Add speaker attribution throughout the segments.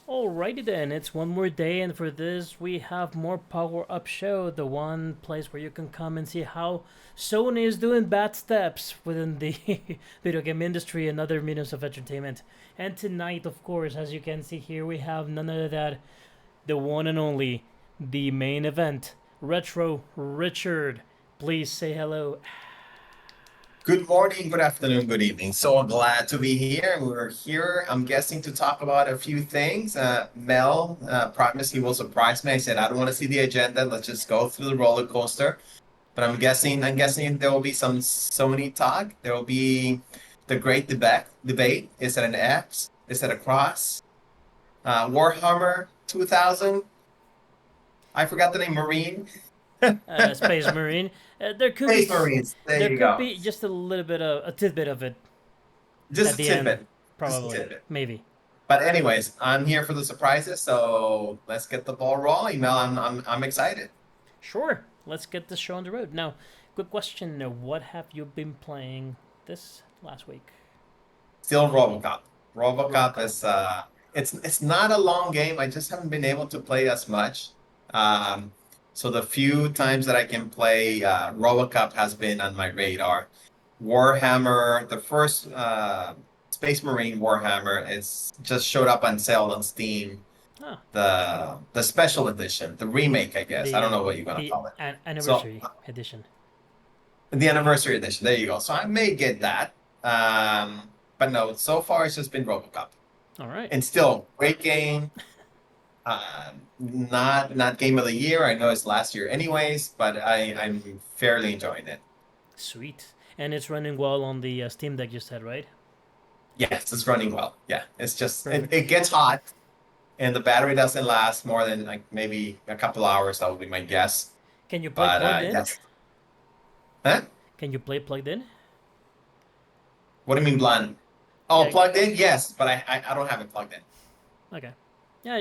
Speaker 1: Alrighty then, it's one more day, and for this we have more Power Up Show, the one place where you can come and see how Sony is doing bad steps within the video game industry and other mediums of entertainment. And tonight, of course, as you can see here, we have none other than the one and only, the main event, Retro Richard. Please say hello.
Speaker 2: Good morning, good afternoon, good evening. So glad to be here. We're here, I'm guessing, to talk about a few things. Mel promised he will surprise me. I said, I don't want to see the agenda. Let's just go through the roller coaster. But I'm guessing there will be some Sony talk. There will be the great debate. Is it an X? Is it a cross? Warhammer 2000. I forgot the name, Marine.
Speaker 1: Space Marine. There could be
Speaker 2: Space Marines. There
Speaker 1: there
Speaker 2: you
Speaker 1: could
Speaker 2: go.
Speaker 1: be just a little bit of a tidbit of it at
Speaker 2: Just a
Speaker 1: the end,
Speaker 2: tidbit. Just a
Speaker 1: probably,
Speaker 2: tidbit.
Speaker 1: maybe.
Speaker 2: But anyways, I'm here for the surprises, so let's get the ball rolling. Mel, I'm excited.
Speaker 1: Sure, let's get this show on the road. Now, good question. What have you been playing this last week?
Speaker 2: Still RoboCop. RoboCop
Speaker 1: RoboCop.
Speaker 2: is it's not a long game. I just haven't been able to play as much. Um, so the few times that I can play RoboCop has been on my radar. Warhammer, the first Space Marine Warhammer, it's just showed up on sale on Steam.
Speaker 1: Ah,
Speaker 2: The special edition, the remake, I guess. I don't know what you're gonna
Speaker 1: the
Speaker 2: call it. So
Speaker 1: anniversary edition.
Speaker 2: the anniversary edition. There you go. So I may get that. But no, so far it's just been RoboCop.
Speaker 1: All right,
Speaker 2: And still, great game. Not game of the year. I know it's last year anyways, but I'm fairly enjoying it.
Speaker 1: sweet. And it's running well on the Steam Deck, you said, right?
Speaker 2: Yes, it's running well. Yeah, it's just
Speaker 1: Perfect.
Speaker 2: it gets hot and the battery doesn't last more than like maybe a couple hours. That would be my guess.
Speaker 1: Can you play
Speaker 2: But
Speaker 1: plugged in?
Speaker 2: that's huh?
Speaker 1: Can you play plugged in?
Speaker 2: What do you mean blind? Oh,
Speaker 1: Yeah.
Speaker 2: plugged in? Yes, but I don't have it plugged in.
Speaker 1: Okay. Yeah,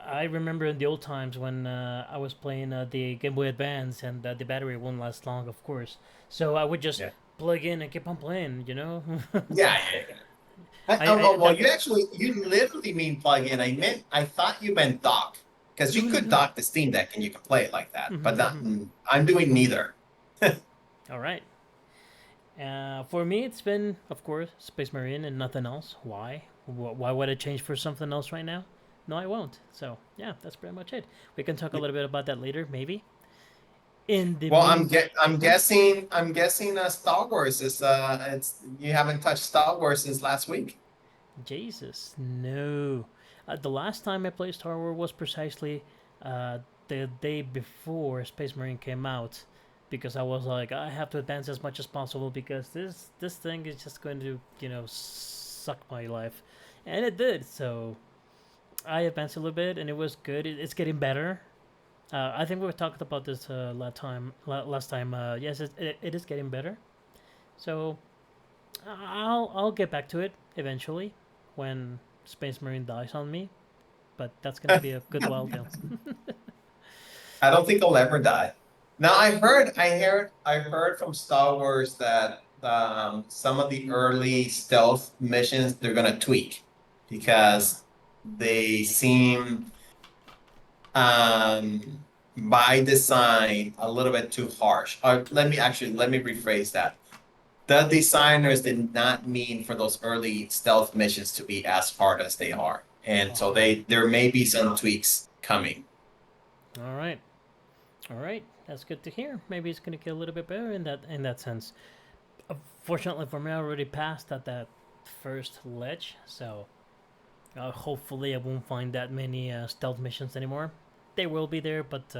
Speaker 1: I remember in the old times when I was playing the Game Boy Advance and the battery wouldn't last long, of course. So I would just
Speaker 2: Yeah.
Speaker 1: plug in and keep on playing,
Speaker 2: Yeah, yeah, yeah.
Speaker 1: I
Speaker 2: Well,
Speaker 1: that
Speaker 2: you literally mean plug in. I thought you meant dock because you could dock the Steam Deck and you can play it like that. But
Speaker 1: Mhm,
Speaker 2: that,
Speaker 1: mhm.
Speaker 2: I'm doing neither.
Speaker 1: All right. For me, it's been, of course, Space Marine and nothing else. Why? Why would I change for something else right now? No, I won't. So yeah, that's pretty much it. We can talk a little bit about that later, maybe. In the
Speaker 2: Well,
Speaker 1: mean, Mhm.
Speaker 2: I'm guessing Star Wars is it's you haven't touched Star Wars since last week.
Speaker 1: Jesus, no. The last time I played Star Wars was precisely uh, the day before Space Marine came out, because I was like, I have to advance as much as possible because this thing is just going to suck my life, and it did. So I advanced a little bit, and it was good. It's getting better. I think we talked about this Last time, yes, it is getting better. So I'll get back to it eventually when Space Marine dies on me, but that's gonna be a good while though.
Speaker 2: I don't think I'll ever die. Now I heard from Star Wars that some of the early stealth missions they're gonna tweak because they seem by design a little bit too harsh. Let me rephrase that. The designers did not mean for those early stealth missions to be as hard as they are, and so
Speaker 1: Oh,
Speaker 2: there may be some tweaks coming.
Speaker 1: all right, all right. That's good to hear. Maybe it's gonna get a little bit better in that sense. Fortunately for me, I already passed at that first ledge, so hopefully I won't find that many stealth missions anymore. They will be there, but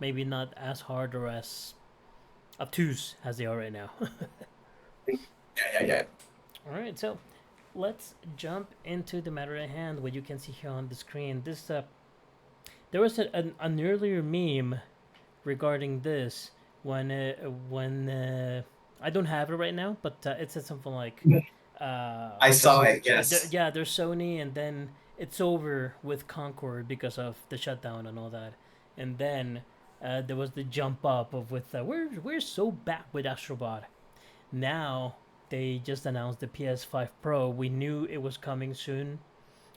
Speaker 1: maybe not as hard or as obtuse as they are right now.
Speaker 2: Yeah, yeah, yeah.
Speaker 1: All right, so let's jump into the matter at hand. What you can see here on the screen. This there was an earlier meme regarding this when I don't have it right now, but it said something like,
Speaker 2: I
Speaker 1: the,
Speaker 2: saw it. Yes.
Speaker 1: yeah, there's Sony, and then it's over with Concord because of the shutdown and all that, and then there was the jump up of with we're so back with Astrobot. Now they just announced the PS5 Pro. We knew it was coming soon,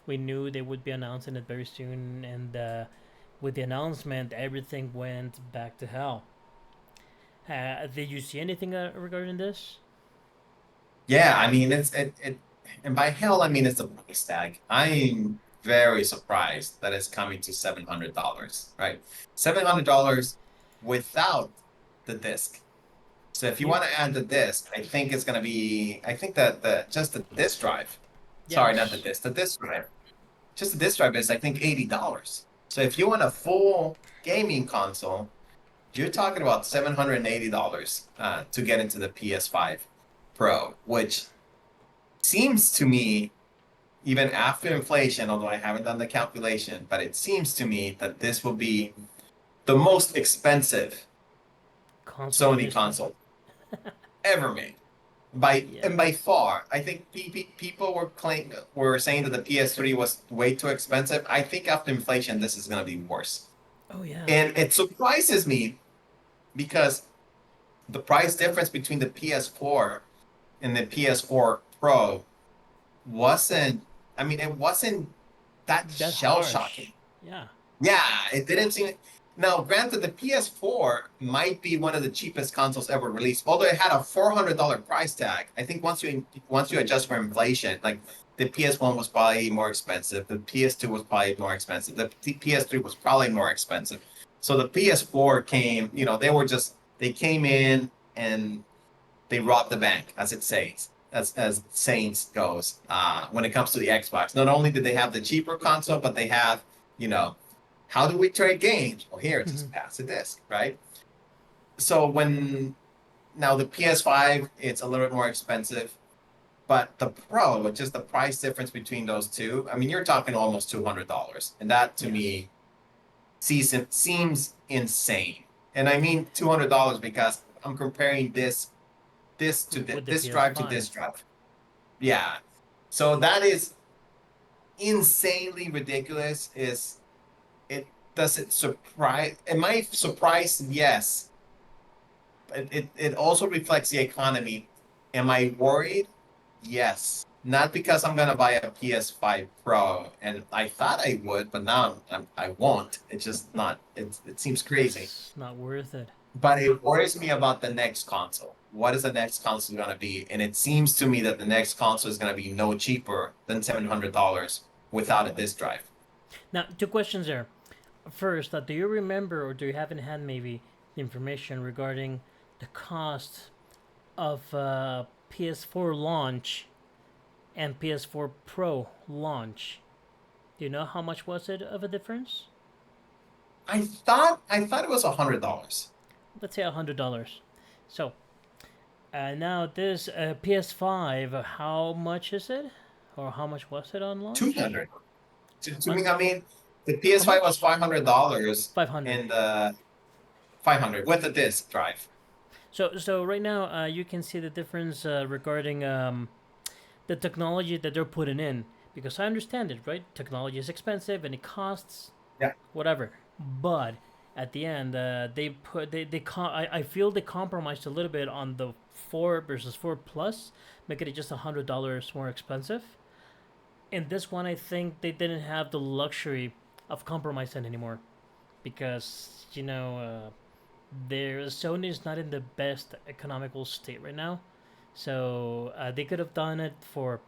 Speaker 1: We knew they would be announcing it very soon, and with the announcement, everything went back to hell. Did you see anything regarding this?
Speaker 2: Yeah, I mean it, and by hell I mean it's a price tag. I'm very surprised that it's coming to $700, right? $700 without the disc. So if you
Speaker 1: Yep.
Speaker 2: want to add the disc, I think it's gonna be, I think that the just the disc drive. Sorry, not the
Speaker 1: Yes.
Speaker 2: disc, the disc drive. Just the disc drive is I think $80. So if you want a full gaming console, you're talking about $780 to get into the PS5 Pro, which seems to me, even after inflation, although I haven't done the calculation, but it seems to me that this will be the most expensive
Speaker 1: Console in
Speaker 2: Sony
Speaker 1: history.
Speaker 2: console ever made. By
Speaker 1: Yeah.
Speaker 2: and by far, I think people were saying that the PS3 was way too expensive. I think after inflation, this is going to be worse.
Speaker 1: Oh yeah.
Speaker 2: And it surprises me because the price difference between the PS4 and the PS4 Pro wasn't, I mean, it wasn't that
Speaker 1: That
Speaker 2: shell
Speaker 1: harsh.
Speaker 2: shocking.
Speaker 1: Yeah.
Speaker 2: Yeah, it didn't seem. Now, granted, the PS4 might be one of the cheapest consoles ever released, although it had a $400 price tag. I think once you adjust for inflation, like the PS1 was probably more expensive, the PS2 was probably more expensive, the PS3 was probably more expensive. So the PS4 came, they came in and they robbed the bank, as it says, as Saints goes. When it comes to the Xbox, not only did they have the cheaper console, but they have, you know, how do we trade games? Well, here, just pass a disc, right? So when now the PS5, it's a little bit more expensive, but the Pro, which is the price difference between those two, I mean, you're talking almost $200, and that to
Speaker 1: Yes.
Speaker 2: me seems insane. And I mean $200 because I'm comparing this to
Speaker 1: With the
Speaker 2: this drive to
Speaker 1: PS5.
Speaker 2: this drive. Yeah. So that is insanely ridiculous. Is it does it surprise? Am I surprised? Yes. But it also reflects the economy. Am I worried? Yes. Not because I'm gonna buy a PS5 Pro, and I thought I would, but now I won't. It's just not. It seems crazy.
Speaker 1: It's not worth it.
Speaker 2: But it worries me about the next console. What is the next console going to be? And it seems to me that the next console is going to be no cheaper than $700 without a disk drive.
Speaker 1: Now, two questions there. First, do you remember or do you have in hand maybe the information regarding the cost of PS4 launch and PS4 Pro launch? Do you know how much was it of a difference?
Speaker 2: I thought it was $100.
Speaker 1: Let's say $100. So now this PS5, how much is it, or how much was it on launch?
Speaker 2: 200. To
Speaker 1: On
Speaker 2: me, I mean, the
Speaker 1: how
Speaker 2: PS5 was
Speaker 1: much?
Speaker 2: $500
Speaker 1: 500.
Speaker 2: and the 500 with the disk drive.
Speaker 1: So right now you can see the difference regarding the technology that they're putting in, because I understand it, right? Technology is expensive and it costs
Speaker 2: Yeah.
Speaker 1: whatever, but at the end they put I feel they compromised a little bit on the 4 versus 4 plus, making it just $100 more expensive. In this one, I think they didn't have the luxury of compromising anymore, because their Sony is not in the best economical state right now. So they could have done it for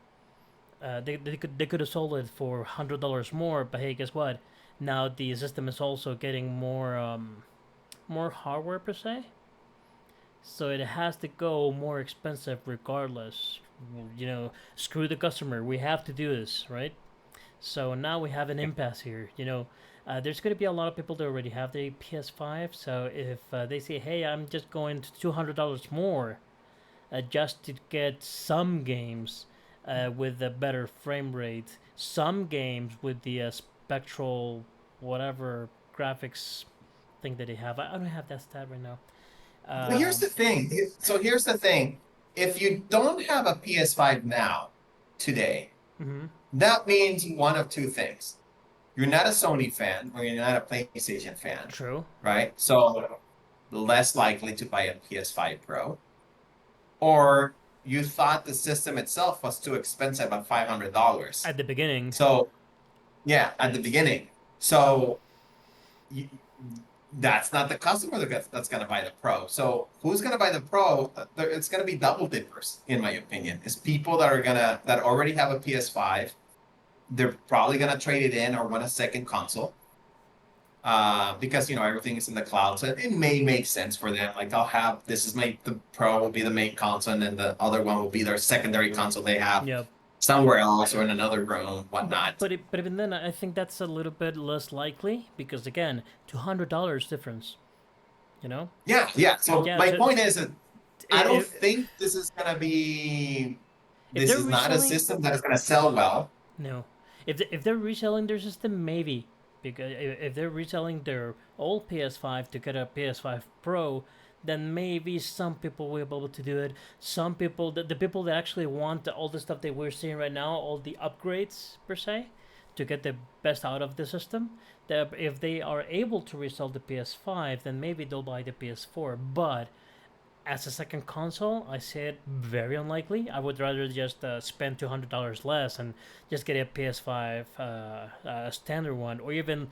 Speaker 1: they could have sold it for $100 more. But hey, guess what? Now the system is also getting more hardware per se, so it has to go more expensive regardless. Screw the customer. We have to do this, right? So now we have an impasse here. There's going to be a lot of people that already have the PS5. So if they say, "Hey, I'm just going to $200 more just to get some games with a better frame rate, some games with the spectral whatever graphics thing that they have." I don't have that stat right now.
Speaker 2: Well, here's the thing. Here's the thing. If you don't have a PS5 now, today,
Speaker 1: Mm-hmm.
Speaker 2: that means one of two things. You're not a Sony fan or you're not a PlayStation fan,
Speaker 1: True.
Speaker 2: right? So less likely to buy a PS5 Pro. Or you thought the system itself was too expensive at $500.
Speaker 1: At the beginning.
Speaker 2: So Yeah, at the beginning. So you, that's not the customer that's going to buy the Pro. So who's going to buy the Pro? It's going to be double dippers, in my opinion. It's people that already have a PS5. They're probably going to trade it in or want a second console. Because everything is in the cloud, so it may make sense for them. Like I'll have this is my the Pro will be the main console, and then the other one will be their secondary console they have
Speaker 1: Yeah,
Speaker 2: somewhere else or in another room,
Speaker 1: but
Speaker 2: whatnot.
Speaker 1: but even then, I think that's a little bit less likely because again, $200 difference. You know?
Speaker 2: Yeah, yeah. So
Speaker 1: Yeah.
Speaker 2: my point is that I don't
Speaker 1: If
Speaker 2: think this is gonna be.
Speaker 1: if
Speaker 2: This
Speaker 1: they're
Speaker 2: is not a
Speaker 1: reselling,
Speaker 2: system that is gonna sell well.
Speaker 1: no. If they're reselling their system, maybe because if they're reselling their old PS5 to get a PS5 Pro, then maybe some people will be able to do it. Some people, the people that actually want all the stuff that we're seeing right now, all the upgrades per se, to get the best out of the system, that if they are able to resell the PS5, then maybe they'll buy the PS4. But as a second console, I say it very unlikely. I would rather just spend $200 less and just get a PS5 standard one, or even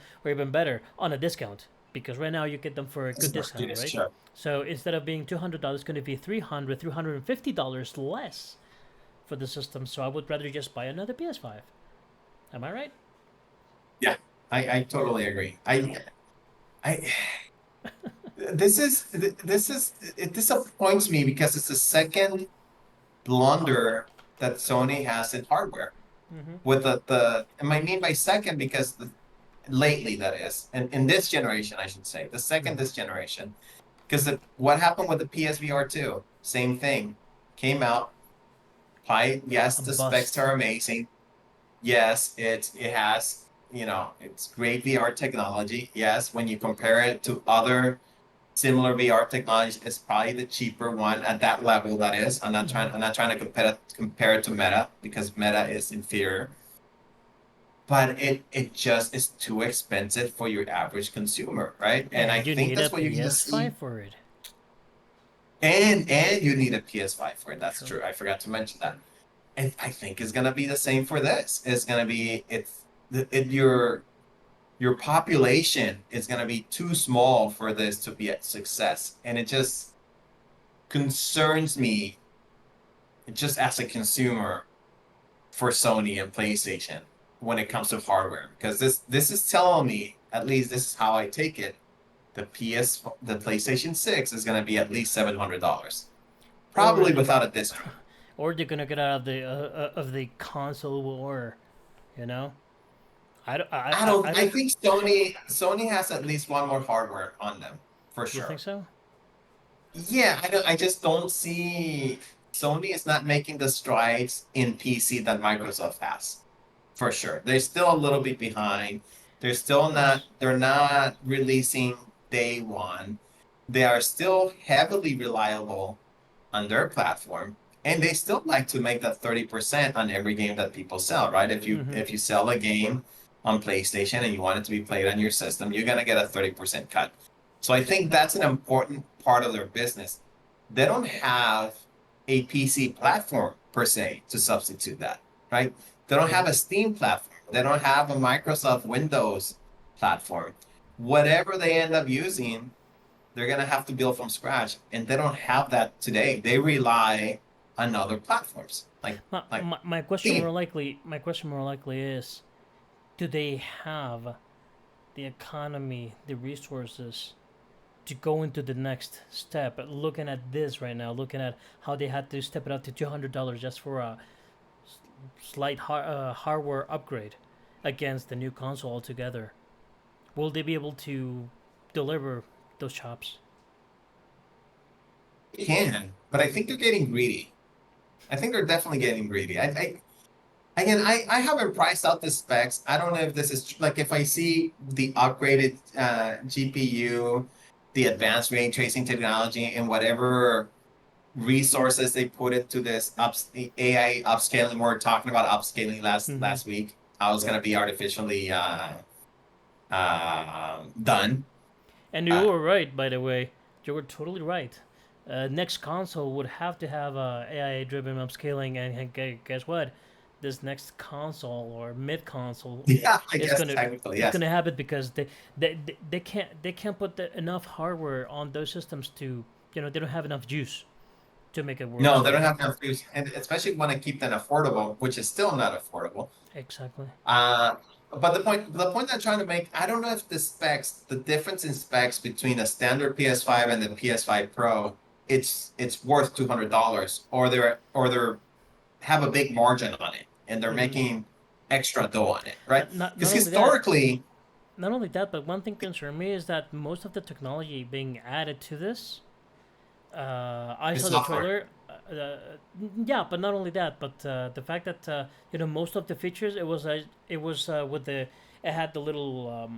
Speaker 1: better on a discount. Because right now you get them for a good discount,
Speaker 2: Yes,
Speaker 1: right?
Speaker 2: sure.
Speaker 1: So instead of being $200, it's going to be $350 less for the system. So I would rather just buy another PS5. Am I right?
Speaker 2: Yeah, I totally agree. I this is it disappoints me because it's the second blunder that Sony has in hardware.
Speaker 1: Mm-hmm.
Speaker 2: With the and I mean by second because lately that is, and in this generation I should say, the second
Speaker 1: Mm-hmm.
Speaker 2: this generation. Because what happened with the PSVR 2? Same thing. Came out. High, yes,
Speaker 1: A
Speaker 2: the specs
Speaker 1: bust.
Speaker 2: are amazing. Yes, it has, it's great VR technology. Yes, when you compare it to other similar VR technologies, it's probably the cheaper one at that level, that is.
Speaker 1: Mm-hmm.
Speaker 2: I'm not trying to compare it to Meta because Meta is inferior. But it just is too expensive for your average consumer, right? And I
Speaker 1: And you
Speaker 2: think
Speaker 1: need a
Speaker 2: that's what you're gonna
Speaker 1: PS5
Speaker 2: see.
Speaker 1: for it.
Speaker 2: And you need a PS5 for it. That's
Speaker 1: Sure.
Speaker 2: true. I forgot to mention that. And I think it's gonna be the same for this. It's gonna be your population is gonna be too small for this to be a success. And it just concerns me just as a consumer for Sony and PlayStation when it comes to hardware. Because this is telling me, at least this is how I take it, the PlayStation 6 is gonna be at least $700.
Speaker 1: Or
Speaker 2: Probably without a discount.
Speaker 1: or they're gonna get out of the console war. You know, I don't.
Speaker 2: I think Sony has at least one more hardware on them for
Speaker 1: You think
Speaker 2: sure.
Speaker 1: so?
Speaker 2: Yeah, I just don't see Sony is not making the strides in PC that Microsoft has. For sure. They're still a little bit behind.
Speaker 1: Of course.
Speaker 2: They're not releasing day one. They are still heavily reliable on their platform. And they still like to make that 30% on every game that people sell, right?
Speaker 1: Mm-hmm.
Speaker 2: If you sell a game on PlayStation and you want it to be played on your system, you're gonna get a 30% cut. So I think that's an important part of their business. They don't have a PC platform per se to substitute that, right? They don't have
Speaker 1: Nope.
Speaker 2: a Steam platform. They don't have a Microsoft Windows platform. Whatever they end up using, they're gonna have to build from scratch, and they don't have that today. They rely on other platforms like Steam.
Speaker 1: My question more likely is, do they have the economy, the resources to go into the next step? Looking at this right now, looking at how they had to step it up to $200 just for a slight hardware upgrade against the new console altogether. Will they be able to deliver those chops?
Speaker 2: They can, but I think they're getting greedy. I think they're definitely getting greedy. I haven't priced out the specs. I don't know if this is like if I see the upgraded GPU, the advanced ray tracing technology, and whatever resources they put into this AI upscaling. We were talking about upscaling
Speaker 1: Mm-hmm.
Speaker 2: last week. How it's gonna be artificially done.
Speaker 1: And you
Speaker 2: Uh,
Speaker 1: were right, by the way. You were totally right. Next console would have to have AI-driven upscaling, and guess what? this next console or mid console
Speaker 2: Yeah, I
Speaker 1: is
Speaker 2: guess
Speaker 1: gonna
Speaker 2: technically,
Speaker 1: is
Speaker 2: yes.
Speaker 1: gonna happen because they can't put enough hardware on those systems to, they don't have enough juice to make it work.
Speaker 2: No, they
Speaker 1: So
Speaker 2: don't have enough use, and especially want to keep them affordable, which is still not affordable.
Speaker 1: exactly.
Speaker 2: Uh, but the point I'm trying to make, I don't know if the difference in specs between a standard PS5 and the PS5 Pro, it's worth $200, or they're have a big margin on it, and they're
Speaker 1: Mm-hmm.
Speaker 2: making extra dough on it, right?
Speaker 1: Not
Speaker 2: Because
Speaker 1: only that,
Speaker 2: historically,
Speaker 1: but one thing concerned me is that most of the technology being added to this. I
Speaker 2: it's
Speaker 1: saw the
Speaker 2: software.
Speaker 1: trailer. Yeah, but not only that, but the fact that most of the features, it was with it had the little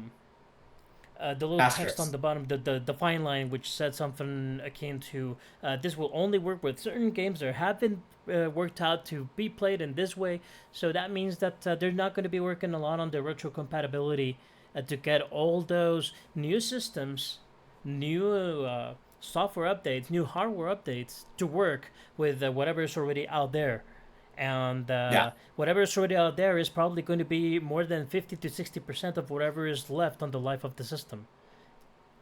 Speaker 1: text on
Speaker 2: Asterisks.
Speaker 1: the bottom, the fine line, which said something akin to this will only work with certain games that have been worked out to be played in this way. So that means that they're not going to be working a lot on the retro compatibility to get all those new systems, new software updates, new hardware updates to work with whatever is already out there. And
Speaker 2: Yeah.
Speaker 1: whatever is already out there is probably going to be more than 50 to 60% of whatever is left on the life of the system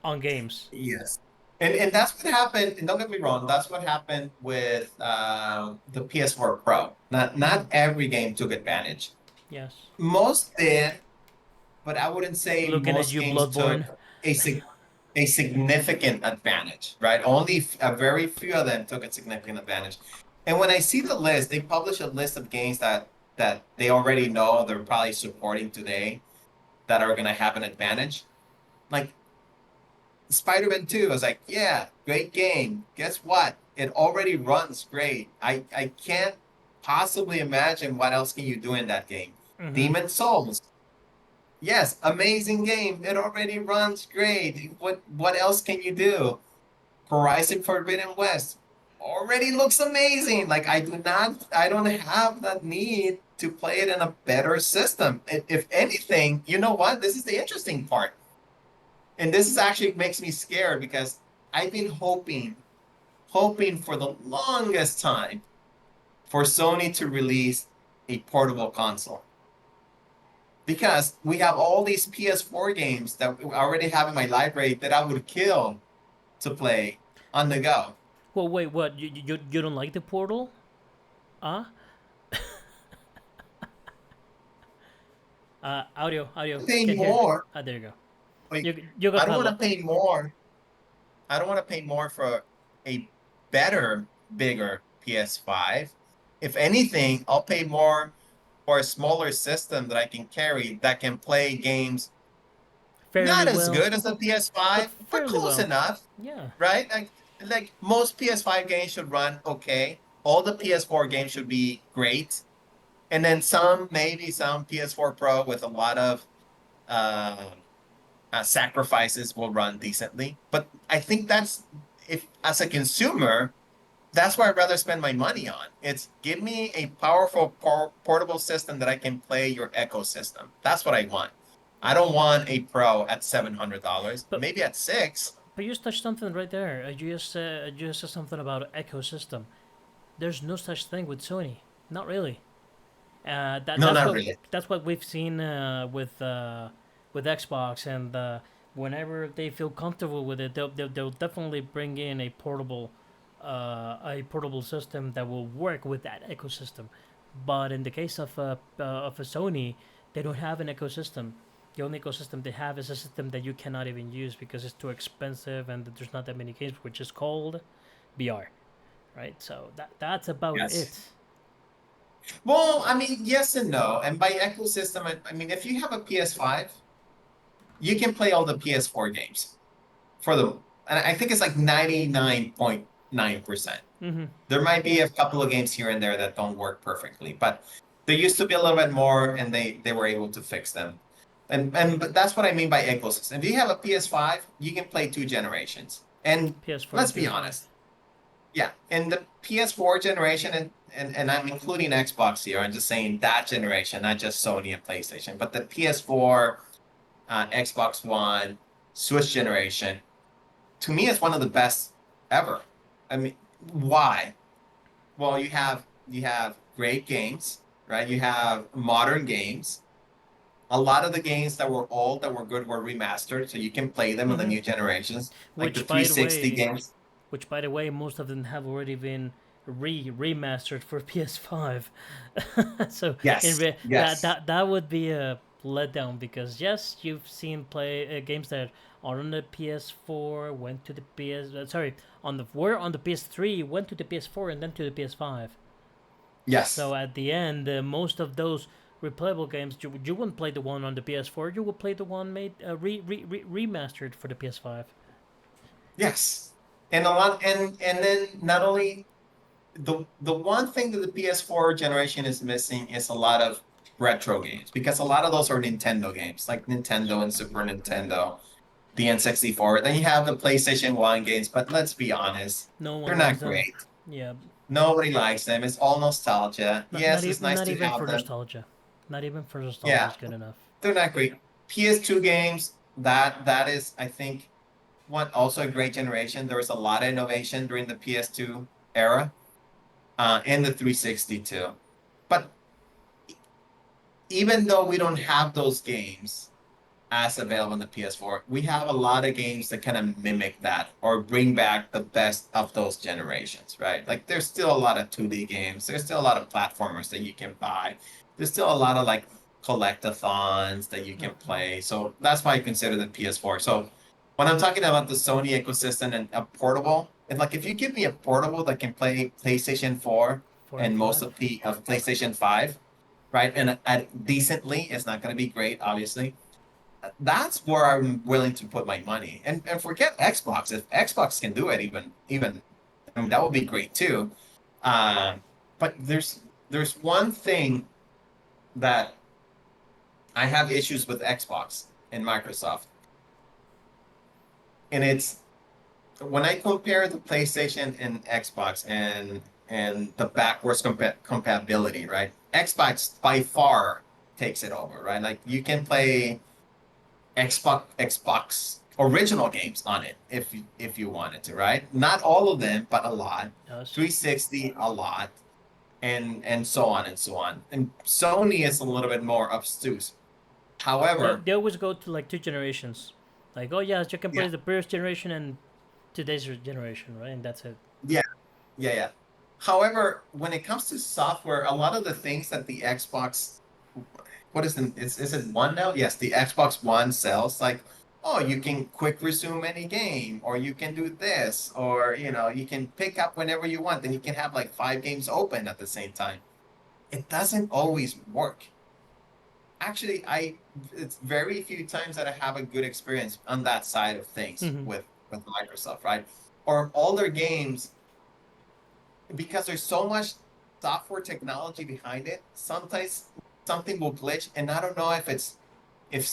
Speaker 1: on games.
Speaker 2: Yes. And that's what happened. And don't get me wrong, that's what happened with the PS4 Pro. Not
Speaker 1: Mm-hmm.
Speaker 2: every game took advantage.
Speaker 1: Yes.
Speaker 2: Most did, but I wouldn't say
Speaker 1: Looking at
Speaker 2: most
Speaker 1: you,
Speaker 2: games
Speaker 1: Bloodborne.
Speaker 2: took a significant advantage, right? Only a very few of them took a significant advantage. And when I see the list, they publish a list of games that they already know they're probably supporting today that are going to have an advantage. Like Spider-Man 2, I was like, yeah, great game. Guess what? It already runs great. I can't possibly imagine what else can you do in that game.
Speaker 1: Mm-hmm.
Speaker 2: Demon Souls. Yes, amazing game. It already runs great. What else can you do? Horizon Forbidden West already looks amazing. Like I don't have that need to play it in a better system. If anything, you know what? This is the interesting part. And this is actually makes me scared because I've been hoping for the longest time for Sony to release a portable console. Because we have all these PS4 games that I already have in my library that I would kill to play on the go.
Speaker 1: Well, wait, what? You don't like the Portal? Ah? Audio.
Speaker 2: Pay
Speaker 1: Can't hear.
Speaker 2: more.
Speaker 1: Ah, there you go.
Speaker 2: Like
Speaker 1: You got
Speaker 2: I don't
Speaker 1: cut
Speaker 2: want
Speaker 1: low.
Speaker 2: to pay more. I don't want to pay more for a better, bigger PS5. If anything, I'll pay more for a smaller system that I can carry that can play games
Speaker 1: Fairly
Speaker 2: not as
Speaker 1: well,
Speaker 2: good as the
Speaker 1: but
Speaker 2: PS5, but
Speaker 1: fairly
Speaker 2: close
Speaker 1: well.
Speaker 2: enough,
Speaker 1: Yeah.
Speaker 2: right? Like most PS5 games should run okay. All the PS4 games should be great. And then maybe some PS4 Pro with a lot of uh, sacrifices will run decently. But I think that's if as a consumer, that's what I'd rather spend my money on. It's give me a powerful portable system that I can play your ecosystem. That's what I want. I don't want a Pro at $700.
Speaker 1: But
Speaker 2: Maybe at six.
Speaker 1: you just touched something right there. You just said something about ecosystem. There's no such thing with Sony. Not really.
Speaker 2: No, not really.
Speaker 1: That's what we've seen with Xbox, and whenever they feel comfortable with it, they'll definitely bring in a portable system that will work with that ecosystem. But in the case of a Sony, they don't have an ecosystem. The only ecosystem they have is a system that you cannot even use because it's too expensive and there's not that many games, which is called VR, right? So that's about it.
Speaker 2: Yes. Well, I mean, yes and no. And by ecosystem, I mean, if you have a PS5, you can play all the PS4 games for the, and I think it's like 99.9%.
Speaker 1: Mm-hmm.
Speaker 2: There might be a couple of games here and there that don't work perfectly, but there used to be a little bit more and they were able to fix them. And but that's what I mean by ecosystem. If you have a PS5, you can play two generations. And
Speaker 1: PS4 and
Speaker 2: let's be
Speaker 1: PS5.
Speaker 2: honest. Yeah, in the PS4 generation and I'm including Xbox here, I'm just saying that generation, not just Sony and PlayStation, but the PS4, Xbox One, Switch generation, to me it's one of the best ever. I mean, why? Well, you have great games. right? You have modern games. A lot of the games that were old, that were good, were remastered, so you can play them on the
Speaker 1: Hmm.
Speaker 2: new generations, like the
Speaker 1: Which, by the
Speaker 2: 360
Speaker 1: way,
Speaker 2: games.
Speaker 1: most of them have already been remastered for PS5. So
Speaker 2: Yes, yes,
Speaker 1: that would be a letdown because yes, you've seen play games that are on the PS4 went to the PS sorry on the were on the PS3 went to the PS4 and then to the PS5. So
Speaker 2: yes,
Speaker 1: at the end, most of those replayable games, you wouldn't play the one on the PS4. You would play the one made remastered for the PS5.
Speaker 2: yes. And a lot, and then not only the one thing that the PS4 generation is missing is a lot of retro games, because a lot of those are Nintendo games, like Nintendo and Super Nintendo, the N64. Then you have the PlayStation 1 games, but let's be honest,
Speaker 1: No
Speaker 2: they're
Speaker 1: one likes
Speaker 2: not
Speaker 1: them.
Speaker 2: great.
Speaker 1: Yeah,
Speaker 2: Nobody likes them. It's all nostalgia. Yes, it's nice
Speaker 1: not
Speaker 2: to
Speaker 1: even
Speaker 2: have
Speaker 1: for
Speaker 2: them.
Speaker 1: nostalgia. Not even for nostalgia
Speaker 2: Yeah,
Speaker 1: is good enough.
Speaker 2: they're not great. PS2 games, that is, I think, one also a great generation. There was a lot of innovation during the PS2 era, and the 360 too. But even though we don't have those games as available on the PS4, we have a lot of games that kind of mimic that or bring back the best of those generations, right? Like there's still a lot of 2D games. There's still a lot of platformers that you can buy. There's still a lot of like collectathons that you can play. So that's why I consider the PS4. So when I'm talking about the Sony ecosystem and a portable, and like if you give me a portable that can play PlayStation 4
Speaker 1: Four and
Speaker 2: and most
Speaker 1: five.
Speaker 2: of the of PlayStation 5, right? And at decently, it's not going to be great, obviously. That's where I'm willing to put my money. And forget Xbox. If Xbox can do it, even I mean, that would be great too. But there's one thing that I have issues with Xbox and Microsoft, and it's when I compare the PlayStation and Xbox and the backwards compatibility, right? Xbox by far takes it over, right? Like you can play Xbox original games on it if you wanted to, right? Not all of them, but a lot.
Speaker 1: Yes.
Speaker 2: 360 a lot, and so on and so on. And Sony is a little bit more obtuse. However,
Speaker 1: They always go to like two generations. Like, oh yes, you can
Speaker 2: yeah,
Speaker 1: play the previous generation and today's generation, right? And that's it.
Speaker 2: yeah, yeah. However, when it comes to software, a lot of the things that the Xbox, what is it one now? Yes, the Xbox One sells, like, oh, you can quick resume any game, or you can do this, or you can pick up whenever you want, and you can have like 5 games open at the same time. It doesn't always work. Actually, it's very few times that I have a good experience on that side of things
Speaker 1: Hmm.
Speaker 2: with Microsoft, right? Or all their games, because there's so much software technology behind it, sometimes something will glitch, and I don't know if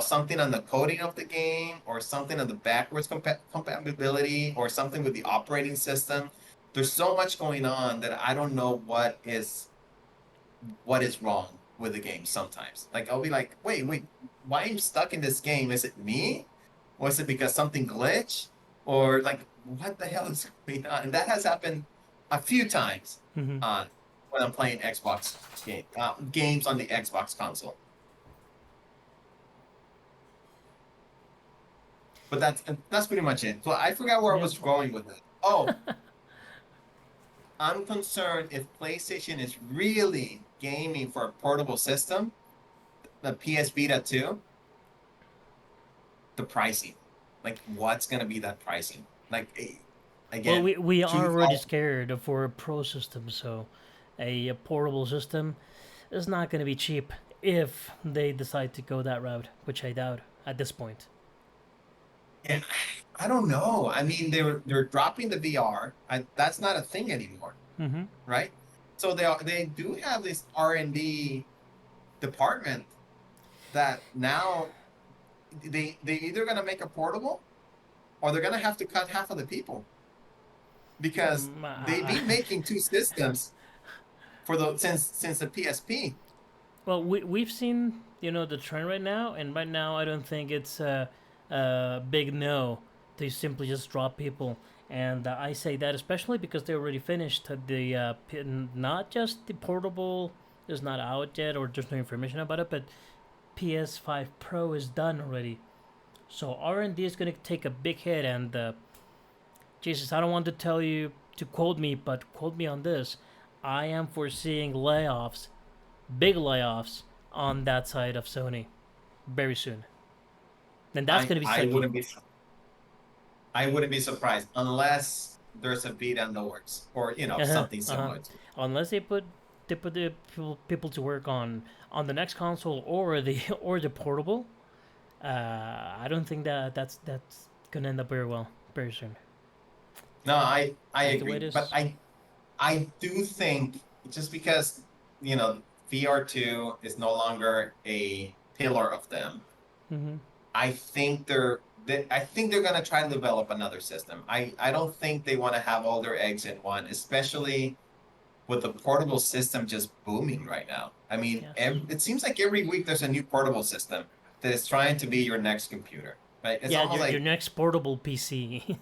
Speaker 2: something on the coding of the game, or something on the backwards compatibility, or something with the operating system. There's so much going on that I don't know what is wrong with the game sometimes. Like I'll be like, wait, why am I stuck in this game? Is it me? Or is it because something glitch? Or like what the hell is going on? And that has happened a few times
Speaker 1: Hmm.
Speaker 2: on when I'm playing Xbox games on the Xbox console. But that's pretty much it. So I forgot where I
Speaker 1: Yep.
Speaker 2: was going with it. Oh, I'm concerned if PlayStation is really gaming for a portable system, the PS Vita 2, the pricing. Like, what's gonna be that pricing? Like,
Speaker 1: Well,
Speaker 2: again,
Speaker 1: we are
Speaker 2: two
Speaker 1: already
Speaker 2: thousand.
Speaker 1: scared for a pro system, so a portable system is not going to be cheap if they decide to go that route, which I doubt at this point.
Speaker 2: And I don't know. I mean, they're dropping the VR. That's not a thing anymore,
Speaker 1: Hmm.
Speaker 2: right? So they do have this R&D department that now they either gonna make a portable, or they're gonna have to cut half of the people, because
Speaker 1: Um,
Speaker 2: they've been making two systems for the since the PSP.
Speaker 1: well, we've seen the trend right now, and right now I don't think it's a big no to simply just drop people. And I say that especially because they already finished the not just the portable is not out yet, or there's no information about it. But PS5 Pro is done already, so R&D is gonna take a big hit. And Jesus, I don't want to tell you to quote me, but quote me on this. I am foreseeing layoffs, big layoffs on that side of Sony very soon. And that's
Speaker 2: I
Speaker 1: gonna be
Speaker 2: I
Speaker 1: sucky.
Speaker 2: wouldn't be I wouldn't be surprised unless there's a beat in the works or
Speaker 1: Uh huh.
Speaker 2: something
Speaker 1: Uh huh.
Speaker 2: similar to.
Speaker 1: Unless they put the people to work on the next console or the or the portable. I don't think that's gonna end up very well very soon.
Speaker 2: No, I
Speaker 1: Just the way
Speaker 2: agree,
Speaker 1: it
Speaker 2: but
Speaker 1: is.
Speaker 2: I do think just because you know VR2 is no longer a pillar of them,
Speaker 1: Mm-hmm.
Speaker 2: I think they're gonna try to develop another system. I don't think they want to have all their eggs in one, especially with the portable system just booming right now. I mean,
Speaker 1: Yes.
Speaker 2: it seems like every week there's a new portable system that is trying to be your next computer, right? It's
Speaker 1: Yeah,
Speaker 2: almost
Speaker 1: your
Speaker 2: like,
Speaker 1: next portable PC.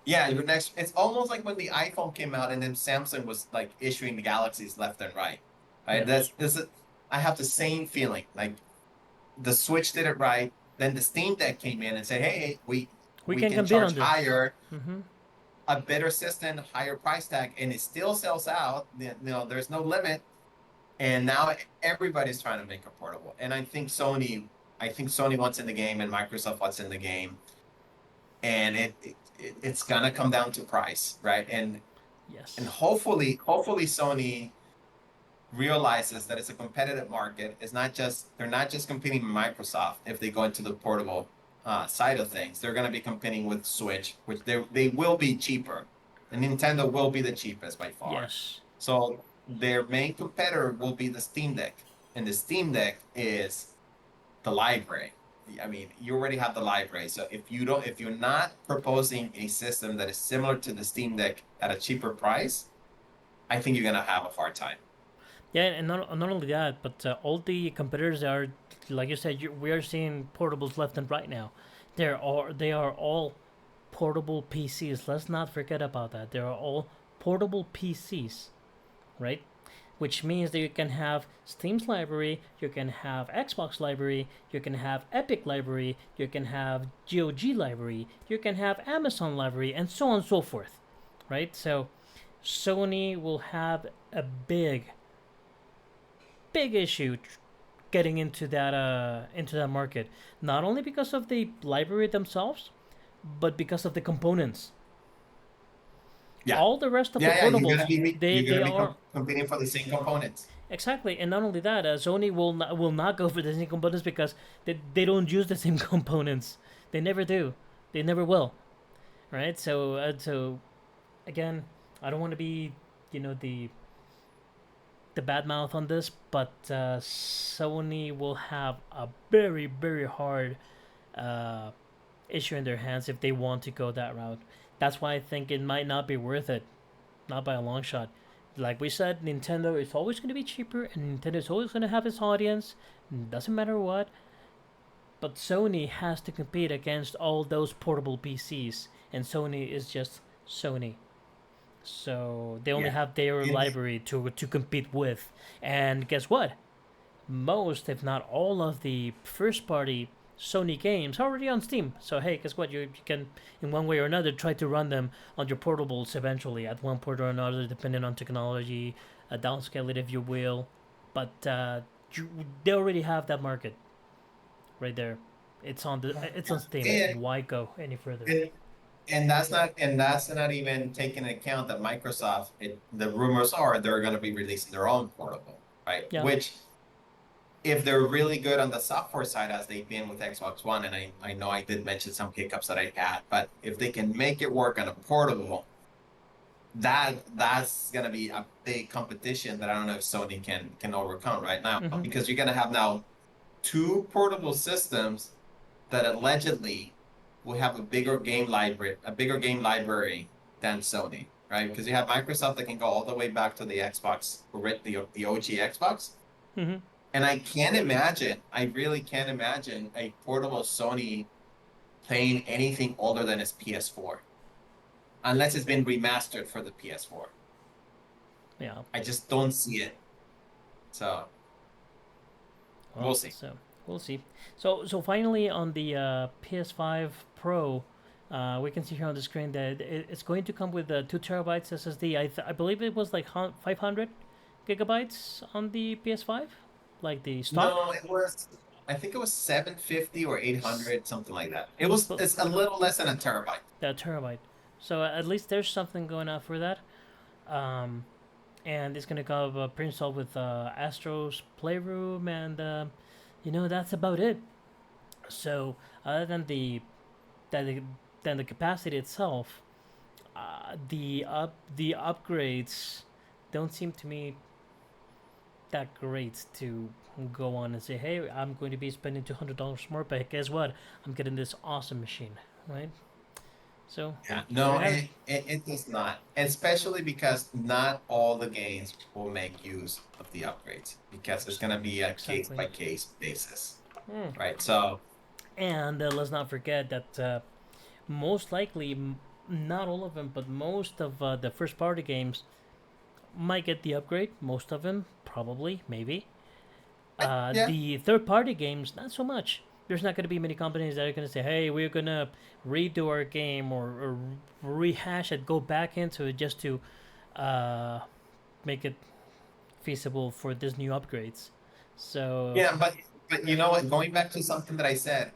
Speaker 2: yeah, your next. It's almost like when the iPhone came out and then Samsung was like issuing the Galaxies left and right. Right?
Speaker 1: Yes.
Speaker 2: That's this is. I have the same feeling. Like the Switch did it right. Then the Steam Deck came in and said, "Hey,
Speaker 1: We
Speaker 2: we
Speaker 1: can
Speaker 2: can
Speaker 1: compete
Speaker 2: charge
Speaker 1: on this.
Speaker 2: higher,
Speaker 1: Mm-hmm.
Speaker 2: a better system, higher price tag, and it still sells out. There's no limit. And now everybody's trying to make a portable. And I think Sony wants in the game, and Microsoft wants in the game, and it's gonna come down to price, right? And
Speaker 1: Yes.
Speaker 2: hopefully Sony realizes that it's a competitive market. It's not just they're not just competing with Microsoft if they go into the portable side of things. They're going to be competing with Switch, which they will be cheaper, and Nintendo will be the cheapest by far.
Speaker 1: Yes.
Speaker 2: So their main competitor will be the Steam Deck, and the Steam Deck is the library. I mean, you already have the library. So if you're not proposing a system that is similar to the Steam Deck at a cheaper price, I think you're gonna have a hard time.
Speaker 1: Yeah, and not only that, but all the competitors are, like you said, we are seeing portables left and right now. They are all portable PCs. Let's not forget about that. They are all portable PCs, right? Which means that you can have Steam's library, you can have Xbox library, you can have Epic library, you can have GOG library, you can have Amazon library, and so on and so forth, right? So Sony will have a big issue getting into that market, not only because of the library themselves, but because of the components.
Speaker 2: Yeah,
Speaker 1: All the rest of the
Speaker 2: yeah.
Speaker 1: portables, they
Speaker 2: You're
Speaker 1: they
Speaker 2: gonna be
Speaker 1: are
Speaker 2: competing for the same components.
Speaker 1: exactly, and not only that, Sony will not go for the same components because they don't use the same components. They never do. They never will. Right. So again, I don't want to be the bad mouth on this, but Sony will have a very hard uh, issue in their hands if they want to go that route. That's why I think it might not be worth it, not by a long shot. Like we said, Nintendo is always going to be cheaper, and Nintendo is always going to have its audience. Doesn't matter what. But Sony has to compete against all those portable PCs, and Sony is just Sony. So they only
Speaker 2: Yeah,
Speaker 1: have their
Speaker 2: and
Speaker 1: library to compete with. And guess what? Most, if not all, of the first party Sony games are already on Steam. So hey, guess what? You can, in one way or another, try to run them on your portables eventually at one point or another, depending on technology, downscale it if you will. But they already have that market right there. It's on Steam.
Speaker 2: and
Speaker 1: Why go any further?
Speaker 2: and, and that's not even taking into account that Microsoft. The rumors are they're going to be releasing their own portable, right?
Speaker 1: Yeah.
Speaker 2: Which if they're really good on the software side as they've been with Xbox One, and I know I did mention some hiccups that I had, but if they can make it work on a portable, that's gonna be a big competition that I don't know if Sony can overcome right now
Speaker 1: Mm-hmm.
Speaker 2: because you're gonna have now two portable systems that allegedly will have a bigger game library than Sony, right? Because you have Microsoft that can go all the way back to the Xbox, the OG Xbox.
Speaker 1: Mm-hmm.
Speaker 2: And I really can't imagine a portable Sony playing anything older than its PS4, unless it's been remastered for the PS4.
Speaker 1: Yeah.
Speaker 2: I just don't see it. So we'll
Speaker 1: Well,
Speaker 2: see.
Speaker 1: so we'll see. So finally on the PS5 Pro, we can see here on the screen that it's going to come with 2 terabytes SSD. I believe it was like 500 gigabytes on the PS5, like the stock.
Speaker 2: No, it was. I think it was 750 or
Speaker 1: S-
Speaker 2: 800, something like that.
Speaker 1: It was
Speaker 2: It's a little less than a terabyte.
Speaker 1: that terabyte. So at least there's something going on for that. Um, and it's gonna come pre-installed with Astro's Playroom, and that's about it. So other than the than the capacity itself, the upgrades don't seem to me that great to go on and say, hey, I'm going to be spending $200 more, but guess what? I'm getting this awesome machine, right? So
Speaker 2: Yeah,
Speaker 1: there you
Speaker 2: no,
Speaker 1: have it.
Speaker 2: it does not. Especially because not all the games will make use of the upgrades because it's going to be a case
Speaker 1: Exactly.
Speaker 2: by case basis,
Speaker 1: Mm.
Speaker 2: right? So,
Speaker 1: And let's not forget that most likely, not all of them, but most of the first party games might get the upgrade. Most of them, probably, maybe.
Speaker 2: yeah,
Speaker 1: The third party games, not so much. There's not going to be many companies that are going to say, hey, we're going to redo our game or rehash it, go back into it just to uh, make it feasible for these new upgrades. So,
Speaker 2: yeah, but you know what? Going back to something that I said,